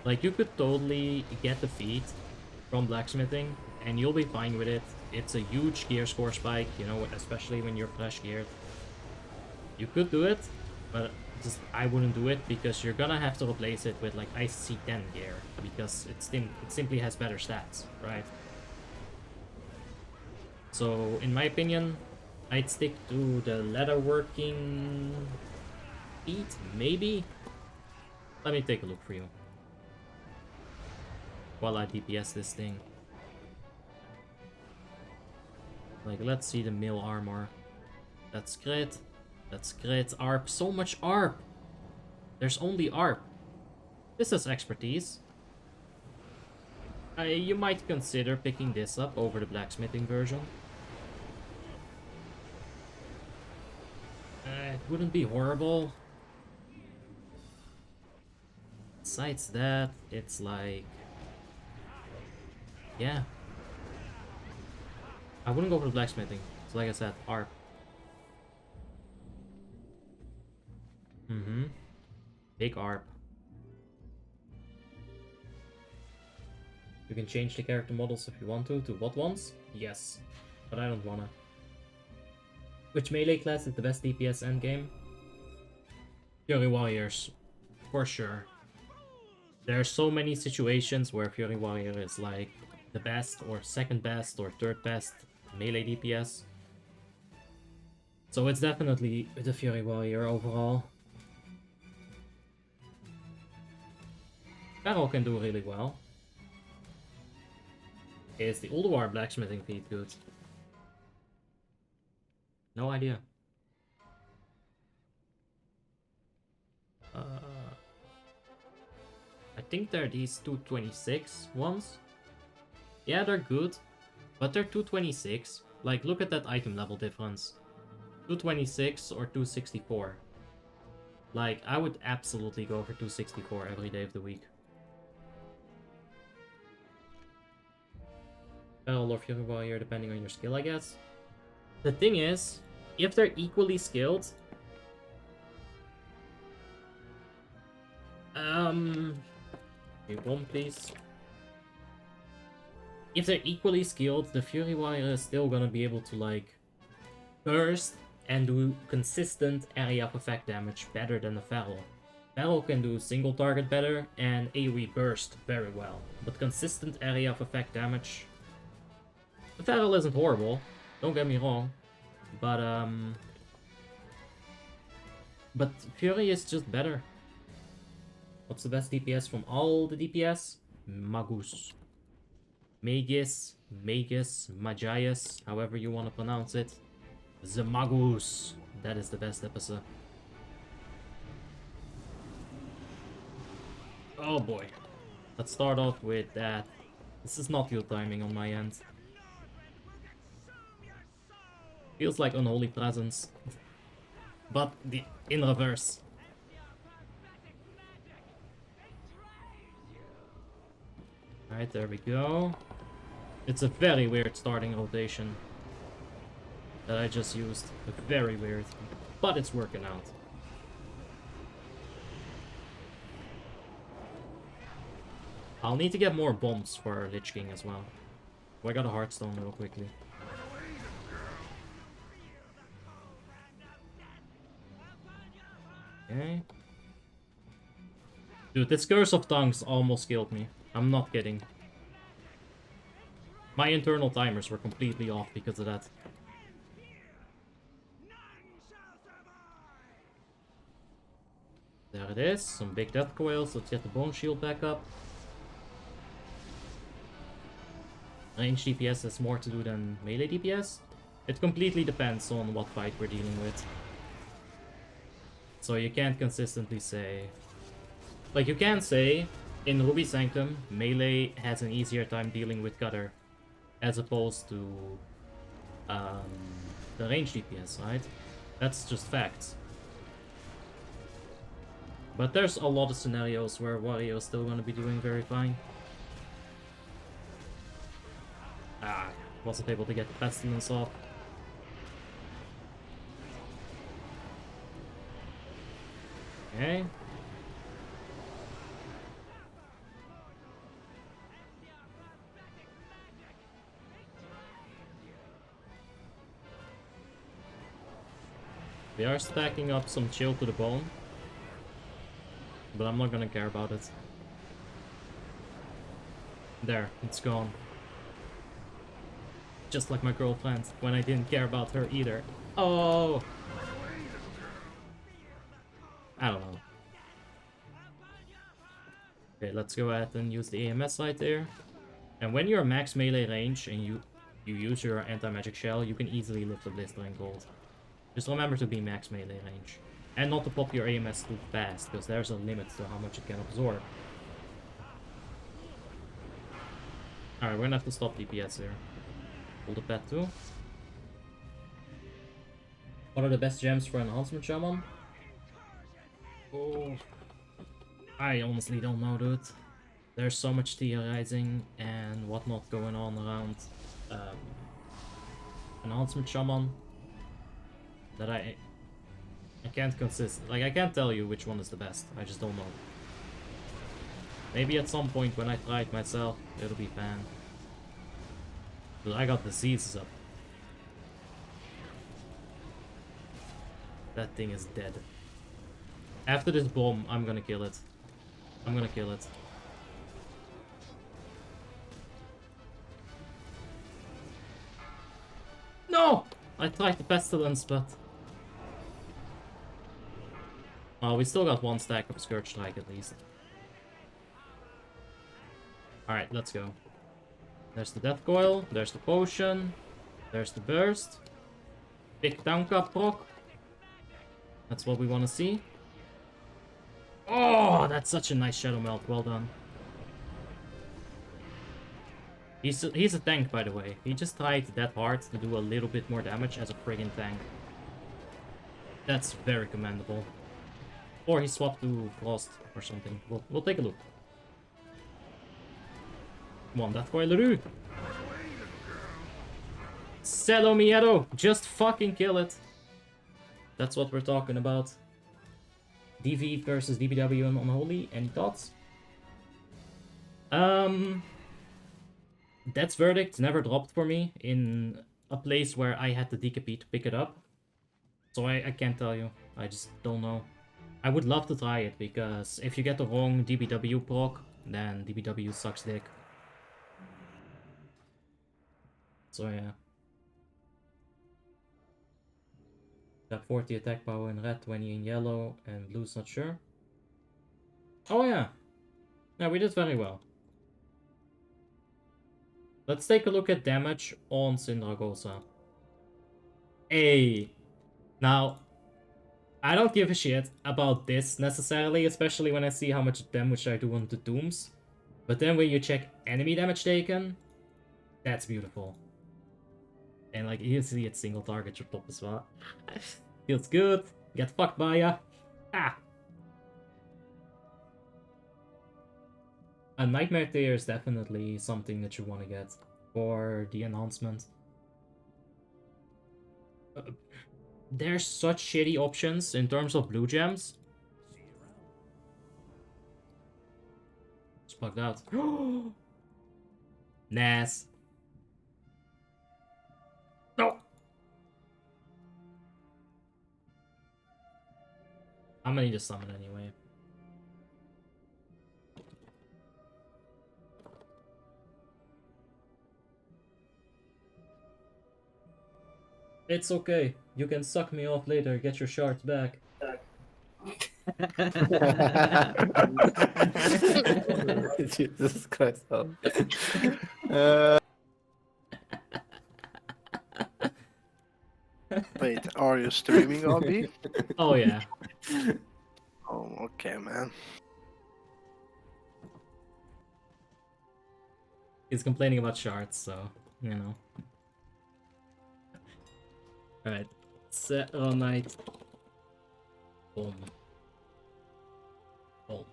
[SPEAKER 1] Like, you could totally get the feat from blacksmithing, and you'll be fine with it. It's a huge gear score spike, you know, especially when you're fresh geared. You could do it, but just I wouldn't do it, because you're gonna have to replace it with like IC10 gear, because it simply has better stats, right? So, in my opinion, I'd stick to the leatherworking feat, maybe? Let me take a look for you. While I DPS this thing. Like, let's see the mill armor. That's great. That's great. ARP. So much ARP! There's only ARP. This is expertise. You might consider picking this up over the blacksmithing version. It wouldn't be horrible. Besides that, it's like... yeah. I wouldn't go for the blacksmithing. So like I said, ARP. Big ARP. You can change the character models if you want to what ones? Yes. But I don't wanna. Which melee class is the best DPS endgame? Fury Warriors. For sure. There are so many situations where Fury Warrior is like the best or second best or third best melee DPS. So it's definitely the Fury Warrior overall. Feral can do really well. Is the Ulduar blacksmithing feat good? No idea. I think they're these 226 ones. Yeah, they're good, but they're 226. Like, look at that item level difference. 226 or 264. Like, I would absolutely go for 264 every day of the week. Feral or Fury Warrior, depending on your skill, I guess. The thing is, if they're equally skilled... Wait, one please. If they're equally skilled, the Fury Warrior is still gonna be able to, like, burst and do consistent area of effect damage better than the Feral. Feral can do single target better and AoE burst very well, but consistent area of effect damage... The Feral isn't horrible, don't get me wrong, but Fury is just better. What's the best DPS from all the DPS? Magus. Magus, Magias, however you want to pronounce it. The Magus. That is the best episode. Oh boy. Let's start off with that. This is not good timing on my end. Feels like Unholy Presence. But in reverse. Alright, there we go. It's a very weird starting rotation that I just used. Very weird. But it's working out. I'll need to get more bombs for Lich King as well. Oh, I got a Heartstone real quickly. Okay. Dude, this Curse of Tongues almost killed me. I'm not kidding. My internal timers were completely off because of that. There it is. Some big death coils. Let's get the bone shield back up. Range DPS has more to do than melee DPS. It completely depends on what fight we're dealing with. So you can't consistently say... Like, you can say, in Ruby Sanctum, melee has an easier time dealing with gutter, as opposed to the range DPS, right? That's just facts. But there's a lot of scenarios where Wario is still gonna be doing very fine. Ah, wasn't able to get the pestilence off. Okay. We are stacking up some chill to the bone, but I'm not gonna care about it. There, it's gone. Just like my girlfriend, when I didn't care about her either. Oh! I don't know. Okay, let's go ahead and use the AMS right there. And when you're max melee range and you use your anti-magic shell, you can easily lift the blistering gold. Just remember to be max melee range. And not to pop your AMS too fast, because there's a limit to how much it can absorb. Alright, we're gonna have to stop DPS here. Pull the pet too. What are the best gems for enhancement shaman? Oh, I honestly don't know, dude. There's so much theorizing and whatnot going on around enhancement shaman that I can't I can't tell you which one is the best. I just don't know. Maybe at some point when I try it myself, it'll be fan. But I got diseases up. That thing is dead. After this bomb, I'm gonna kill it. I'm gonna kill it. No! I tried the pestilence, but... well, we still got one stack of Scourge Strike at least. Alright, let's go. There's the Death Coil, there's the Potion, there's the Burst. Big Tanka proc. That's what we want to see. Oh, that's such a nice Shadow Melt, well done. He's a tank, by the way. He just tried that hard to do a little bit more damage as a friggin' tank. That's very commendable. Or he swapped to Frost or something. We'll take a look. Come on, Death Coil LaRue. Celo Miedo, just fucking kill it. That's what we're talking about. DV versus DBW and Unholy. Any thoughts? That's Verdict never dropped for me in a place where I had the DKP to pick it up. So I can't tell you. I just don't know. I would love to try it, because if you get the wrong DBW proc, then DBW sucks dick. So yeah. Got 40 attack power in red, 20 in yellow, and blue's not sure. Oh yeah. Yeah, we did very well. Let's take a look at damage on Syndragosa. Hey! Now, I don't give a shit about this necessarily, especially when I see how much damage I do on the Dooms. But then when you check enemy damage taken, that's beautiful. And like, you see it single target your top as well. Feels good. Get fucked by ya. Ah! A Nightmare Tear is definitely something that you want to get for the enhancement. There's such shitty options in terms of blue gems. It's bugged out. Nas. No! I'm gonna need to summon anyway. It's okay. You can suck me off later. Get your shards back.
[SPEAKER 4] Jesus Christ.
[SPEAKER 8] Wait, are you streaming, Obi?
[SPEAKER 1] Oh yeah.
[SPEAKER 8] Oh, okay, man.
[SPEAKER 1] He's complaining about shards, so, you know. Alright. Set all night. Boom. Boom.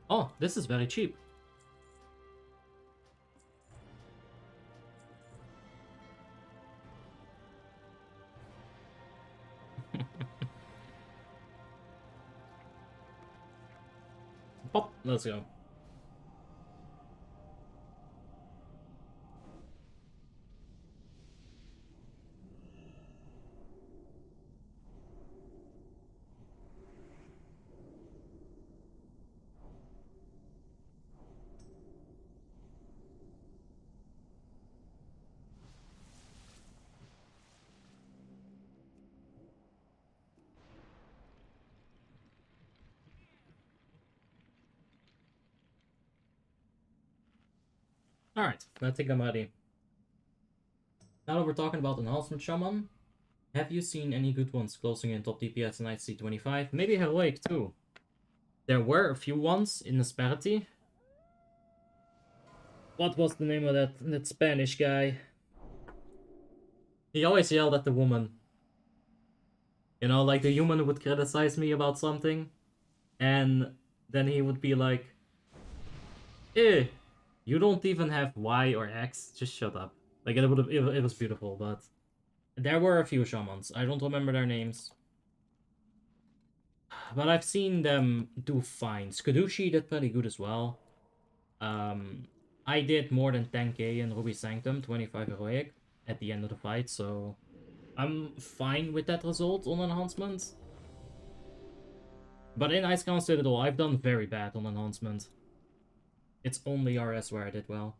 [SPEAKER 1] Oh, this is very cheap. Pop, let's go. Alright, I think I'm ready. Now that we're talking about Enhancement Shaman, have you seen any good ones closing in top DPS in IC25? Maybe Heroic too. There were a few ones in Asperity. What was the name of that Spanish guy? He always yelled at the woman. You know, like the human would criticize me about something, and then he would be like, "Eh, you don't even have Y or X, just shut up." Like, it was beautiful, but there were a few shamans. I don't remember their names. But I've seen them do fine. Skadushi did pretty good as well. I did more than 10k in Ruby Sanctum, 25 heroic, at the end of the fight, so I'm fine with that result on enhancement. But in Icecrown Citadel, I've done very bad on enhancement. It's only RS where I did well.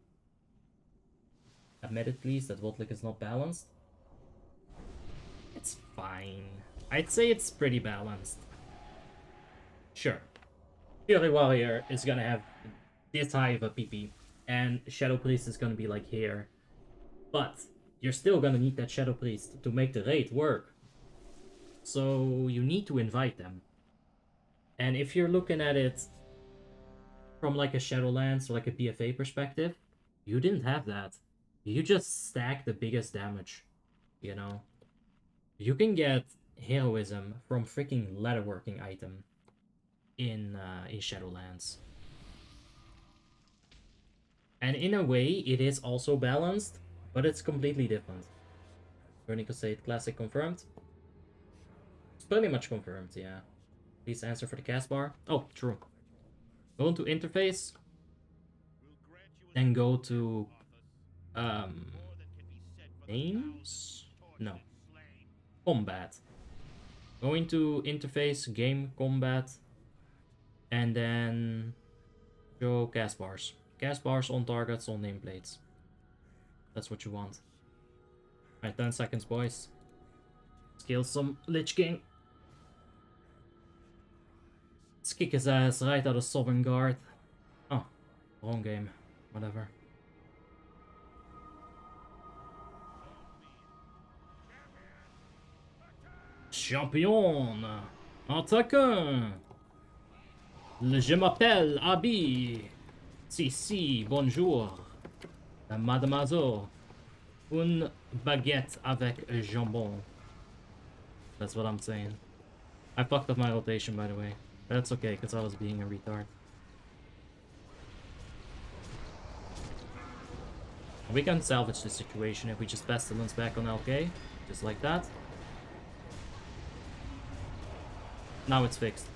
[SPEAKER 1] Admit it, please, that WoTLK is not balanced. It's fine. I'd say it's pretty balanced. Sure. Fury Warrior is gonna have this high of a PP, and Shadow Priest is gonna be like here. But you're still gonna need that Shadow Priest to make the raid work. So you need to invite them. And if you're looking at it from like a Shadowlands or like a BFA perspective, you didn't have that. You just stack the biggest damage, you know? You can get heroism from freaking leatherworking item in Shadowlands. And in a way, it is also balanced, but it's completely different. Burning Crusade Classic confirmed. It's pretty much confirmed, yeah. Please answer for the cast bar. Oh, true. Go into interface. Then go to names? No. Combat. Go into interface, game, combat, and then show cast bars. Cast bars on targets, on nameplates. That's what you want. Alright, 10 seconds, boys. Let's kill some Lich King. Let's kick his ass right out of Sovereign Guard. Oh, wrong game. Whatever. Champion! Attaquant! Je m'appelle Abi. Si, bonjour. Mademoiselle. Une baguette avec jambon. That's what I'm saying. I fucked up my rotation, by the way. That's okay, because I was being a retard. We can salvage this situation if we just Pestilence back on LK. Just like that. Now it's fixed.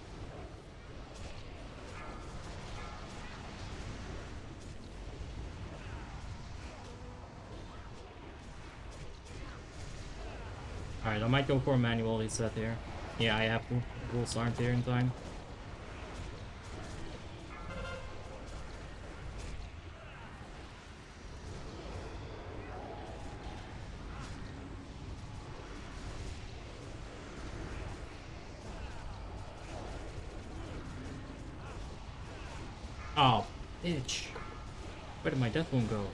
[SPEAKER 1] Alright, I might go for a manual reset here. Yeah, I have to. Rules aren't here in time. Oh, bitch. Where did my death wound go?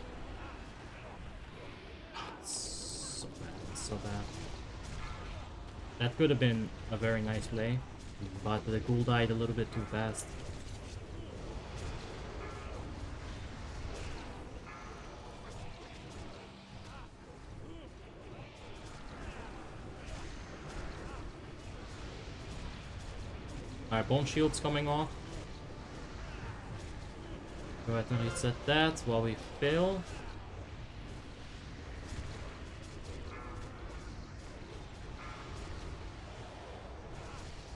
[SPEAKER 1] So bad, so bad. That could have been a very nice play, but the ghoul died a little bit too fast. Alright, bone shield's coming off. Go ahead and reset that while we fill.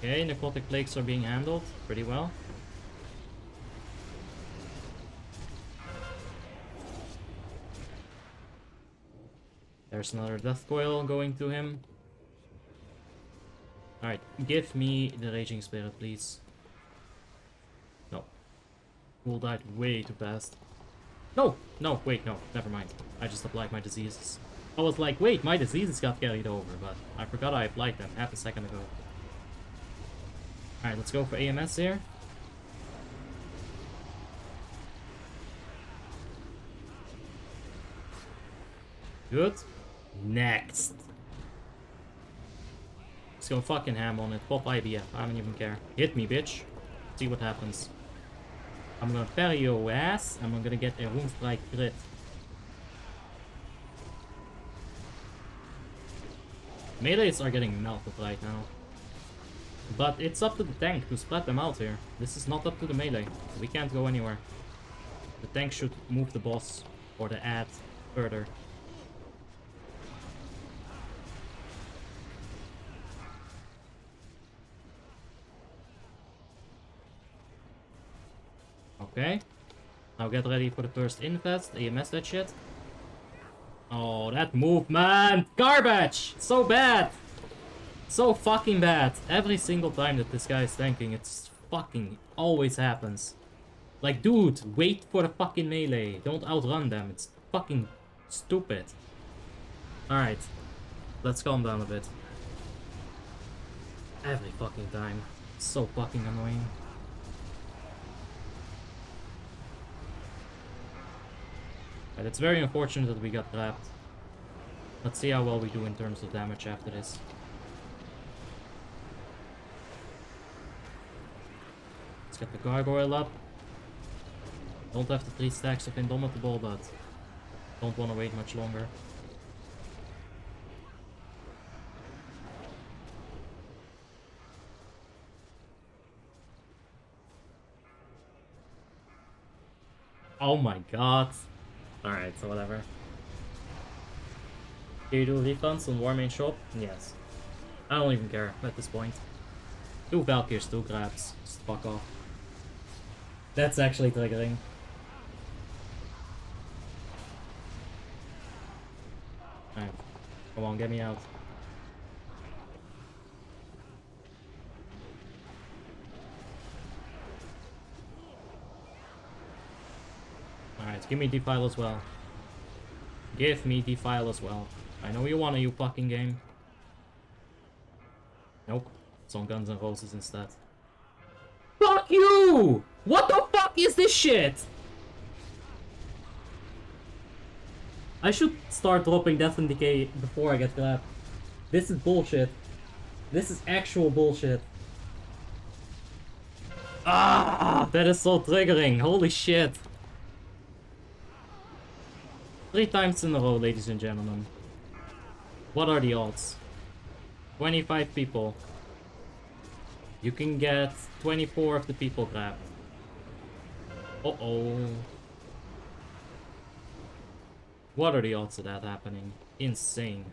[SPEAKER 1] Okay, necrotic plagues are being handled pretty well. There's another death coil going to him. Alright, give me the Raging Spirit, please. No. Ghoul died way too fast. No! No, wait, no. Never mind. I just applied my diseases. I was like, wait, my diseases got carried over, but I forgot I applied them half a second ago. Alright, let's go for AMS here. Good. Next. Let's go fucking ham on it. Pop IBF. I don't even care. Hit me, bitch. See what happens. I'm gonna parry your ass, and I'm gonna get a Rune Strike crit. Melees are getting melted right now. But it's up to the tank to spread them out here. This is not up to the melee. We can't go anywhere. The tank should move the boss or the ad further. Okay. Now get ready for the first infest. AMS that shit. Oh, that movement! Garbage! So bad! So fucking bad. Every single time that this guy is tanking, it's fucking always happens. Like, dude, wait for the fucking melee. Don't outrun them. It's fucking stupid. Alright. Let's calm down a bit. Every fucking time. So fucking annoying. But it's very unfortunate that we got trapped. Let's see how well we do in terms of damage after this. Get the gargoyle up. Don't have the 3 stacks of Indomitable, but don't want to wait much longer. Oh my god. Alright, so whatever. Can you do refunds on Warmane shop? Yes. I don't even care at this point. 2 Valkyries, 2 grabs. Just fuck off. That's actually triggering. Alright. Come on, get me out. Alright, give me Defile as well. Give me Defile as well. I know you want a you fucking game. Nope. It's on Guns N' Roses instead. Fuck you! What the fuck is this shit? I should start dropping Death and Decay before I get grabbed. This is bullshit. This is actual bullshit. Ah, that is so triggering. Holy shit. 3 times in a row, ladies and gentlemen. What are the odds? 25 people. You can get 24 of the people grabbed. Uh-oh. What are the odds of that happening? Insane.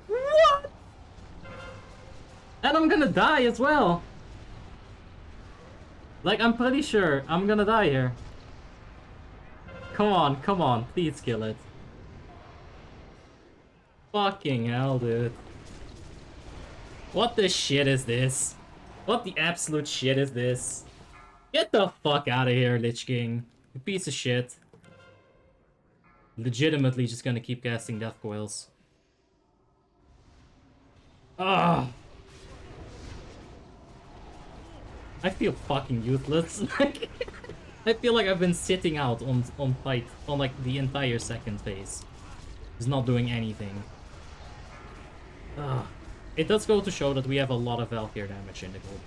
[SPEAKER 1] What? And I'm gonna die as well. Like, I'm pretty sure I'm gonna die here. Come on, please kill it. Fucking hell, dude. What the shit is this? What the absolute shit is this? Get the fuck out of here, Lich King. You piece of shit. Legitimately just gonna keep casting death coils. Ah, I feel fucking useless. I feel like I've been sitting out on fight on like the entire second phase. Just not doing anything. Ugh. It does go to show that we have a lot of Valkyr damage in the group.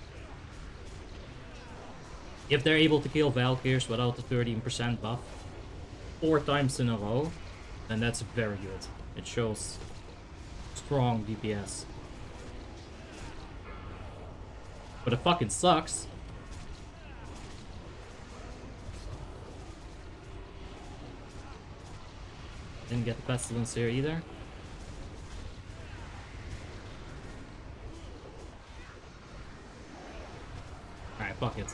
[SPEAKER 1] If they're able to kill Valkyrs without the 13% buff 4 times in a row, then that's very good. It shows strong DPS. But it fucking sucks. Didn't get the Pestilence here either. Alright, fuck it.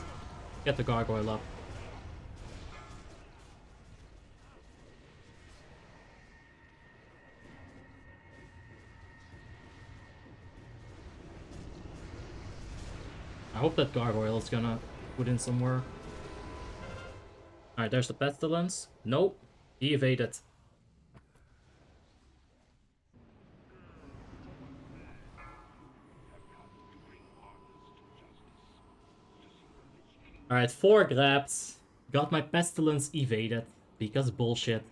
[SPEAKER 1] Get the Gargoyle up. I hope that Gargoyle is gonna put in some work. Alright, there's the Pestilence. Nope. He evaded. Alright, 4 grabs. Got my Pestilence evaded. Because bullshit.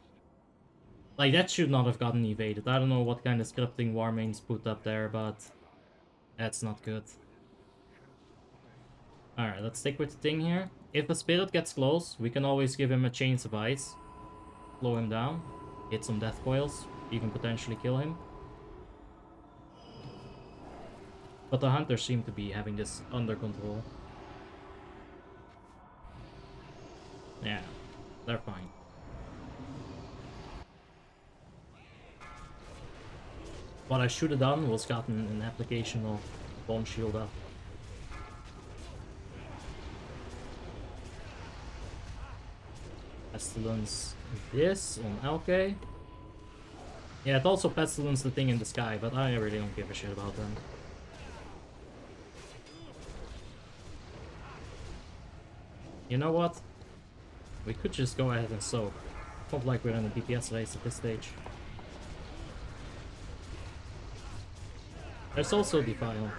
[SPEAKER 1] Like, that should not have gotten evaded. I don't know what kind of scripting Warmanes put up there, but that's not good. Alright, let's stick with the thing here. If a spirit gets close, we can always give him a Chains of Ice. Slow him down. Hit some death coils. Even potentially kill him. But the hunters seem to be having this under control. Yeah, they're fine. What I should have done was gotten an application of Bone Shield up. Pestilence this on LK. Yeah, it's also Pestilence the thing in the sky, but I really don't give a shit about them. You know what? We could just go ahead and soak. Not like we're in a DPS race at this stage. There's also Defile.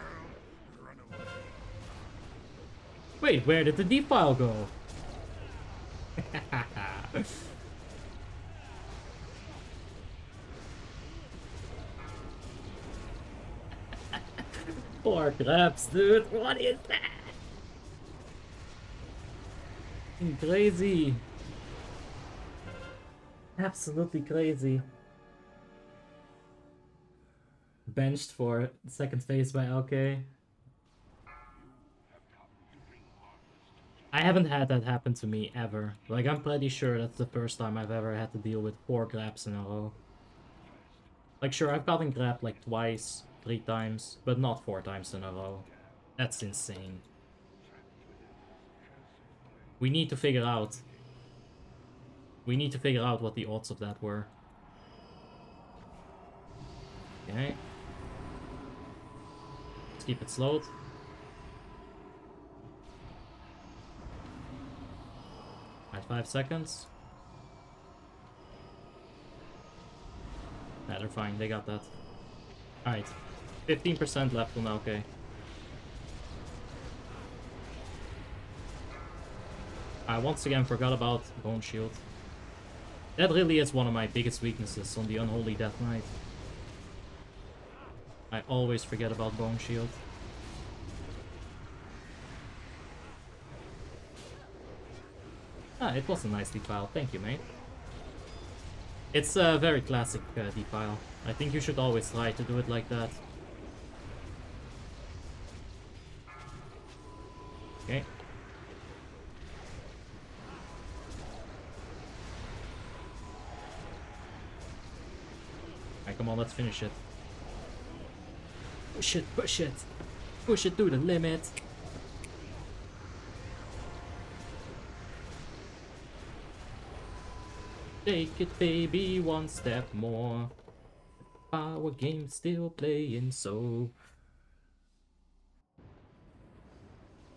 [SPEAKER 1] Wait, where did the Defile go? Poor crabs, dude. What is that? Crazy. Absolutely crazy. Benched for second phase by LK. I haven't had that happen to me ever. Like, I'm pretty sure that's the first time I've ever had to deal with 4 grabs in a row. Like, sure, I've gotten grabbed like twice, 3 times, but not 4 times in a row. That's insane. We need to figure out. We need to figure out what the odds of that were. Okay. Let's keep it slowed. Alright, 5 seconds. Nah, they're fine, they got that. Alright. 15% left on OK. I once again forgot about Bone Shield. That really is one of my biggest weaknesses on the Unholy Death Knight. I always forget about Bone Shield. Ah, it was a nice defile. Thank you, mate. It's a very classic defile. I think you should always try to do it like that. Okay. Alright, come on, let's finish it. Push it, push it. Push it to the limit. Take it, baby, one step more. Our game's still playing, so...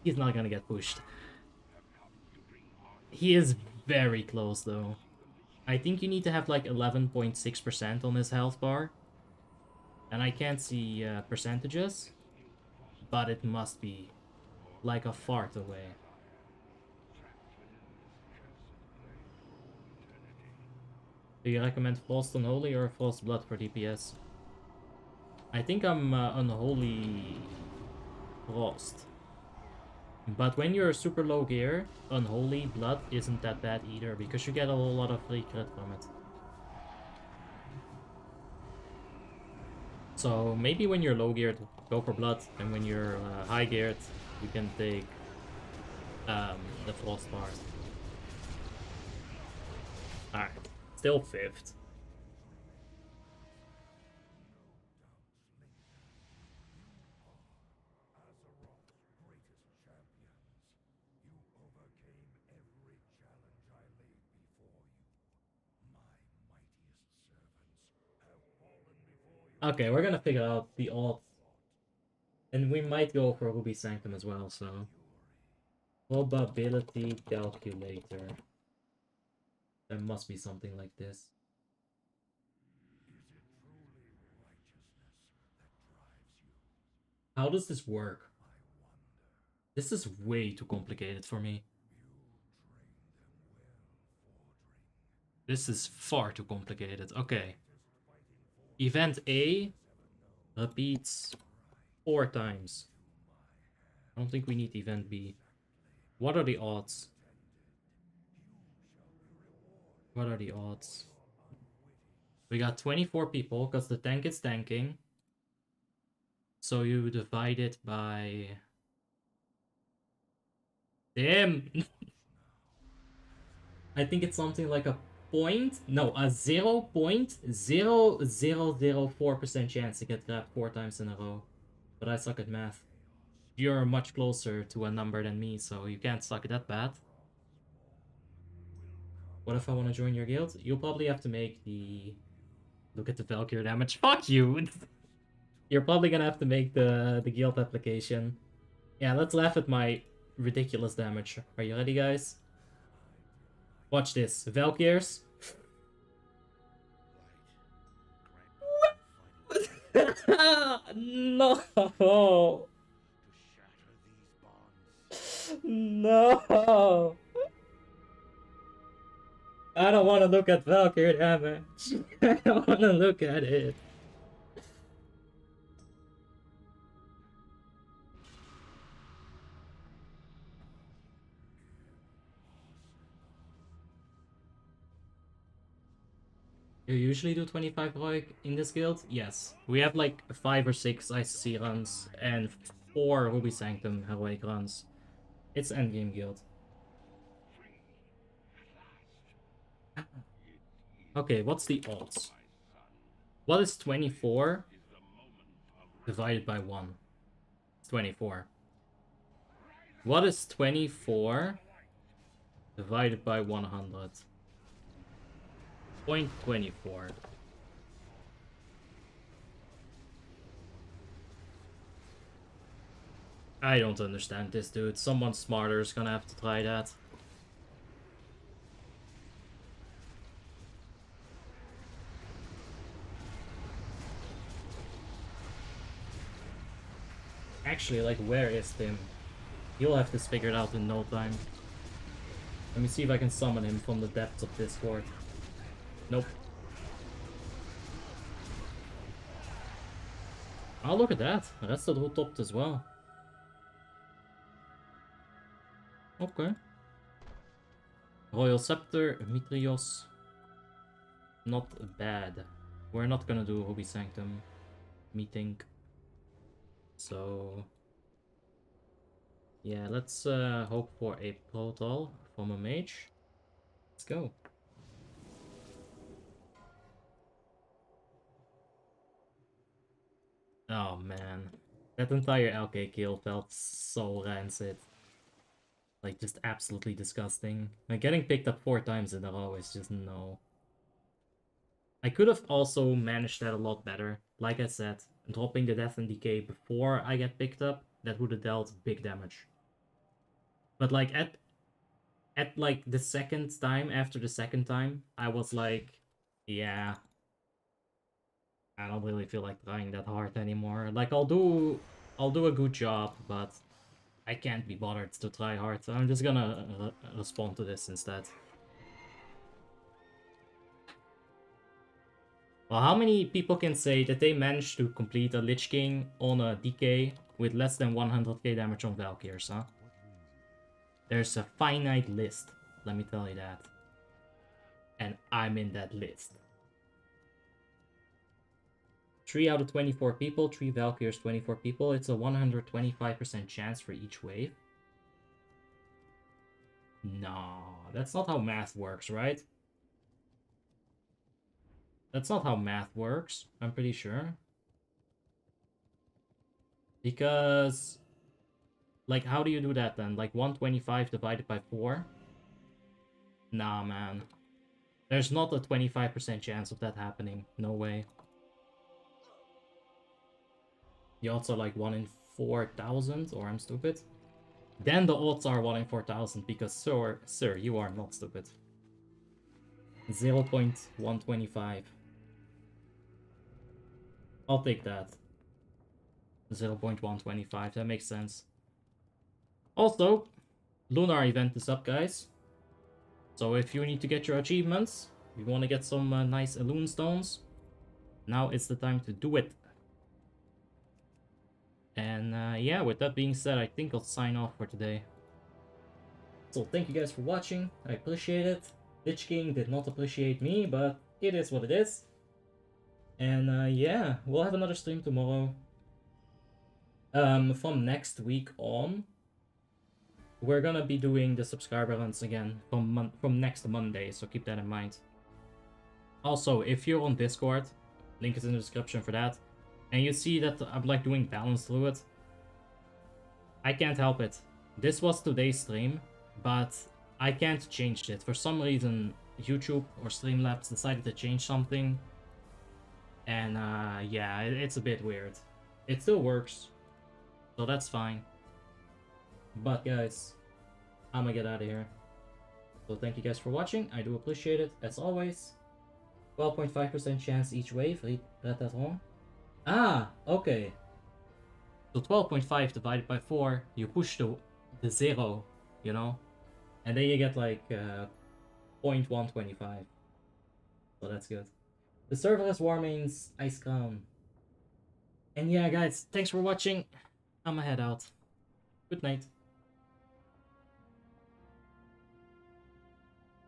[SPEAKER 1] He's not gonna get pushed. He is very close, though. I think you need to have like 11.6% on his health bar. And I can't see percentages. But it must be like a fart away. Do you recommend Frost Unholy or Frost Blood for DPS? I think I'm Unholy Frost. But when you're super low gear, Unholy Blood isn't that bad either, because you get a whole lot of free crit from it. So maybe when you're low geared, go for Blood, and when you're high geared, you can take the Frost part. Alright, still 5th. Okay, we're gonna figure out the alt. And we might go for Ruby Sanctum as well, so... Probability calculator. There must be something like this. How does this work? This is way too complicated for me. This is far too complicated. Okay. Event A repeats 4 times. I don't think we need event B. What are the odds? What are the odds? We got 24 people because the tank is tanking. So you divide it by... Damn! I think it's something like a point... No, a 0.0004% chance to get grabbed 4 times in a row. But I suck at math. You're much closer to a number than me, so you can't suck that bad. What if I want to join your guild? You'll probably have to make the... Look at the Valkyrie damage. Fuck you! You're probably gonna have to make the guild application. Yeah, let's laugh at my ridiculous damage. Are you ready, guys? Watch this. Valkyries. No! No! I don't want to look at Valkyrie damage. I don't want to look at it. You usually do 25 heroic in this guild? Yes. We have like 5 or 6 ICC runs and 4 Ruby Sanctum heroic runs. It's endgame guild. Okay, what's the odds? What is 24 divided by 1? It's 24. What is 24 divided by 100? 0.24. I don't understand this, dude. Someone smarter is gonna have to try that. Actually, like, where is Tim? You'll have this figured out in no time. Let me see if I can summon him from the depths of Discord. Nope. Oh, look at that. That's the whole topped as well. Okay. Royal Scepter, Mitrios. Not bad. We're not gonna do Ruby Sanctum meeting. So... yeah, let's hope for a Protoll from a mage. Let's go. Oh man, that entire LK kill felt so rancid. Like, just absolutely disgusting. Like, getting picked up 4 times in a row is just no. I could have also managed that a lot better. Like I said, dropping the death and decay before I get picked up, that would have dealt big damage. But like, at like the second time, after the second time, I was like, yeah, I don't really feel like trying that hard anymore. Like, I'll do a good job, but I can't be bothered to try hard, so I'm just gonna respond to this instead. Well, how many people can say that they managed to complete a Lich King on a DK with less than 100k damage on Valkyrs, huh? There's a finite list, let me tell you that. And I'm in that list. 3 out of 24 people, 3 Valkyrs, 24 people. It's a 125% chance for each wave. No, that's not how math works, right? That's not how math works, I'm pretty sure. Because, like, how do you do that then? Like 125 divided by 4? Nah, man. There's not a 25% chance of that happening. No way. The odds are like 1 in 4,000, or I'm stupid. Then the odds are 1 in 4,000, because sir, you are not stupid. 0.125. I'll take that. 0.125, that makes sense. Also, Lunar event is up, guys. So if you need to get your achievements, you want to get some nice Elune stones, now is the time to do it. And yeah, with that being said, I think I'll sign off for today. So thank you guys for watching, I appreciate it. Lich King did not appreciate me, but it is what it is. And yeah, we'll have another stream tomorrow. From next week on, we're gonna be doing the subscriber runs again from next Monday, so keep that in mind. Also, if you're on Discord, link is in the description for that, and you see that I'm like doing balance through it, I can't help it. This was today's stream, but I can't change it. For some reason, YouTube or Streamlabs decided to change something, and yeah, it's a bit weird. It still works, so that's fine. But guys, I'm gonna get out of here. So thank you guys for watching, I do appreciate it, as always. 12.5% chance each wave, read that wrong. Ah, okay. So 12.5 divided by 4, you push the 0, you know? And then you get like 0.125. So that's good. The server has Warmanes, Icecrown. And yeah guys, thanks for watching. I'ma head out. Good night.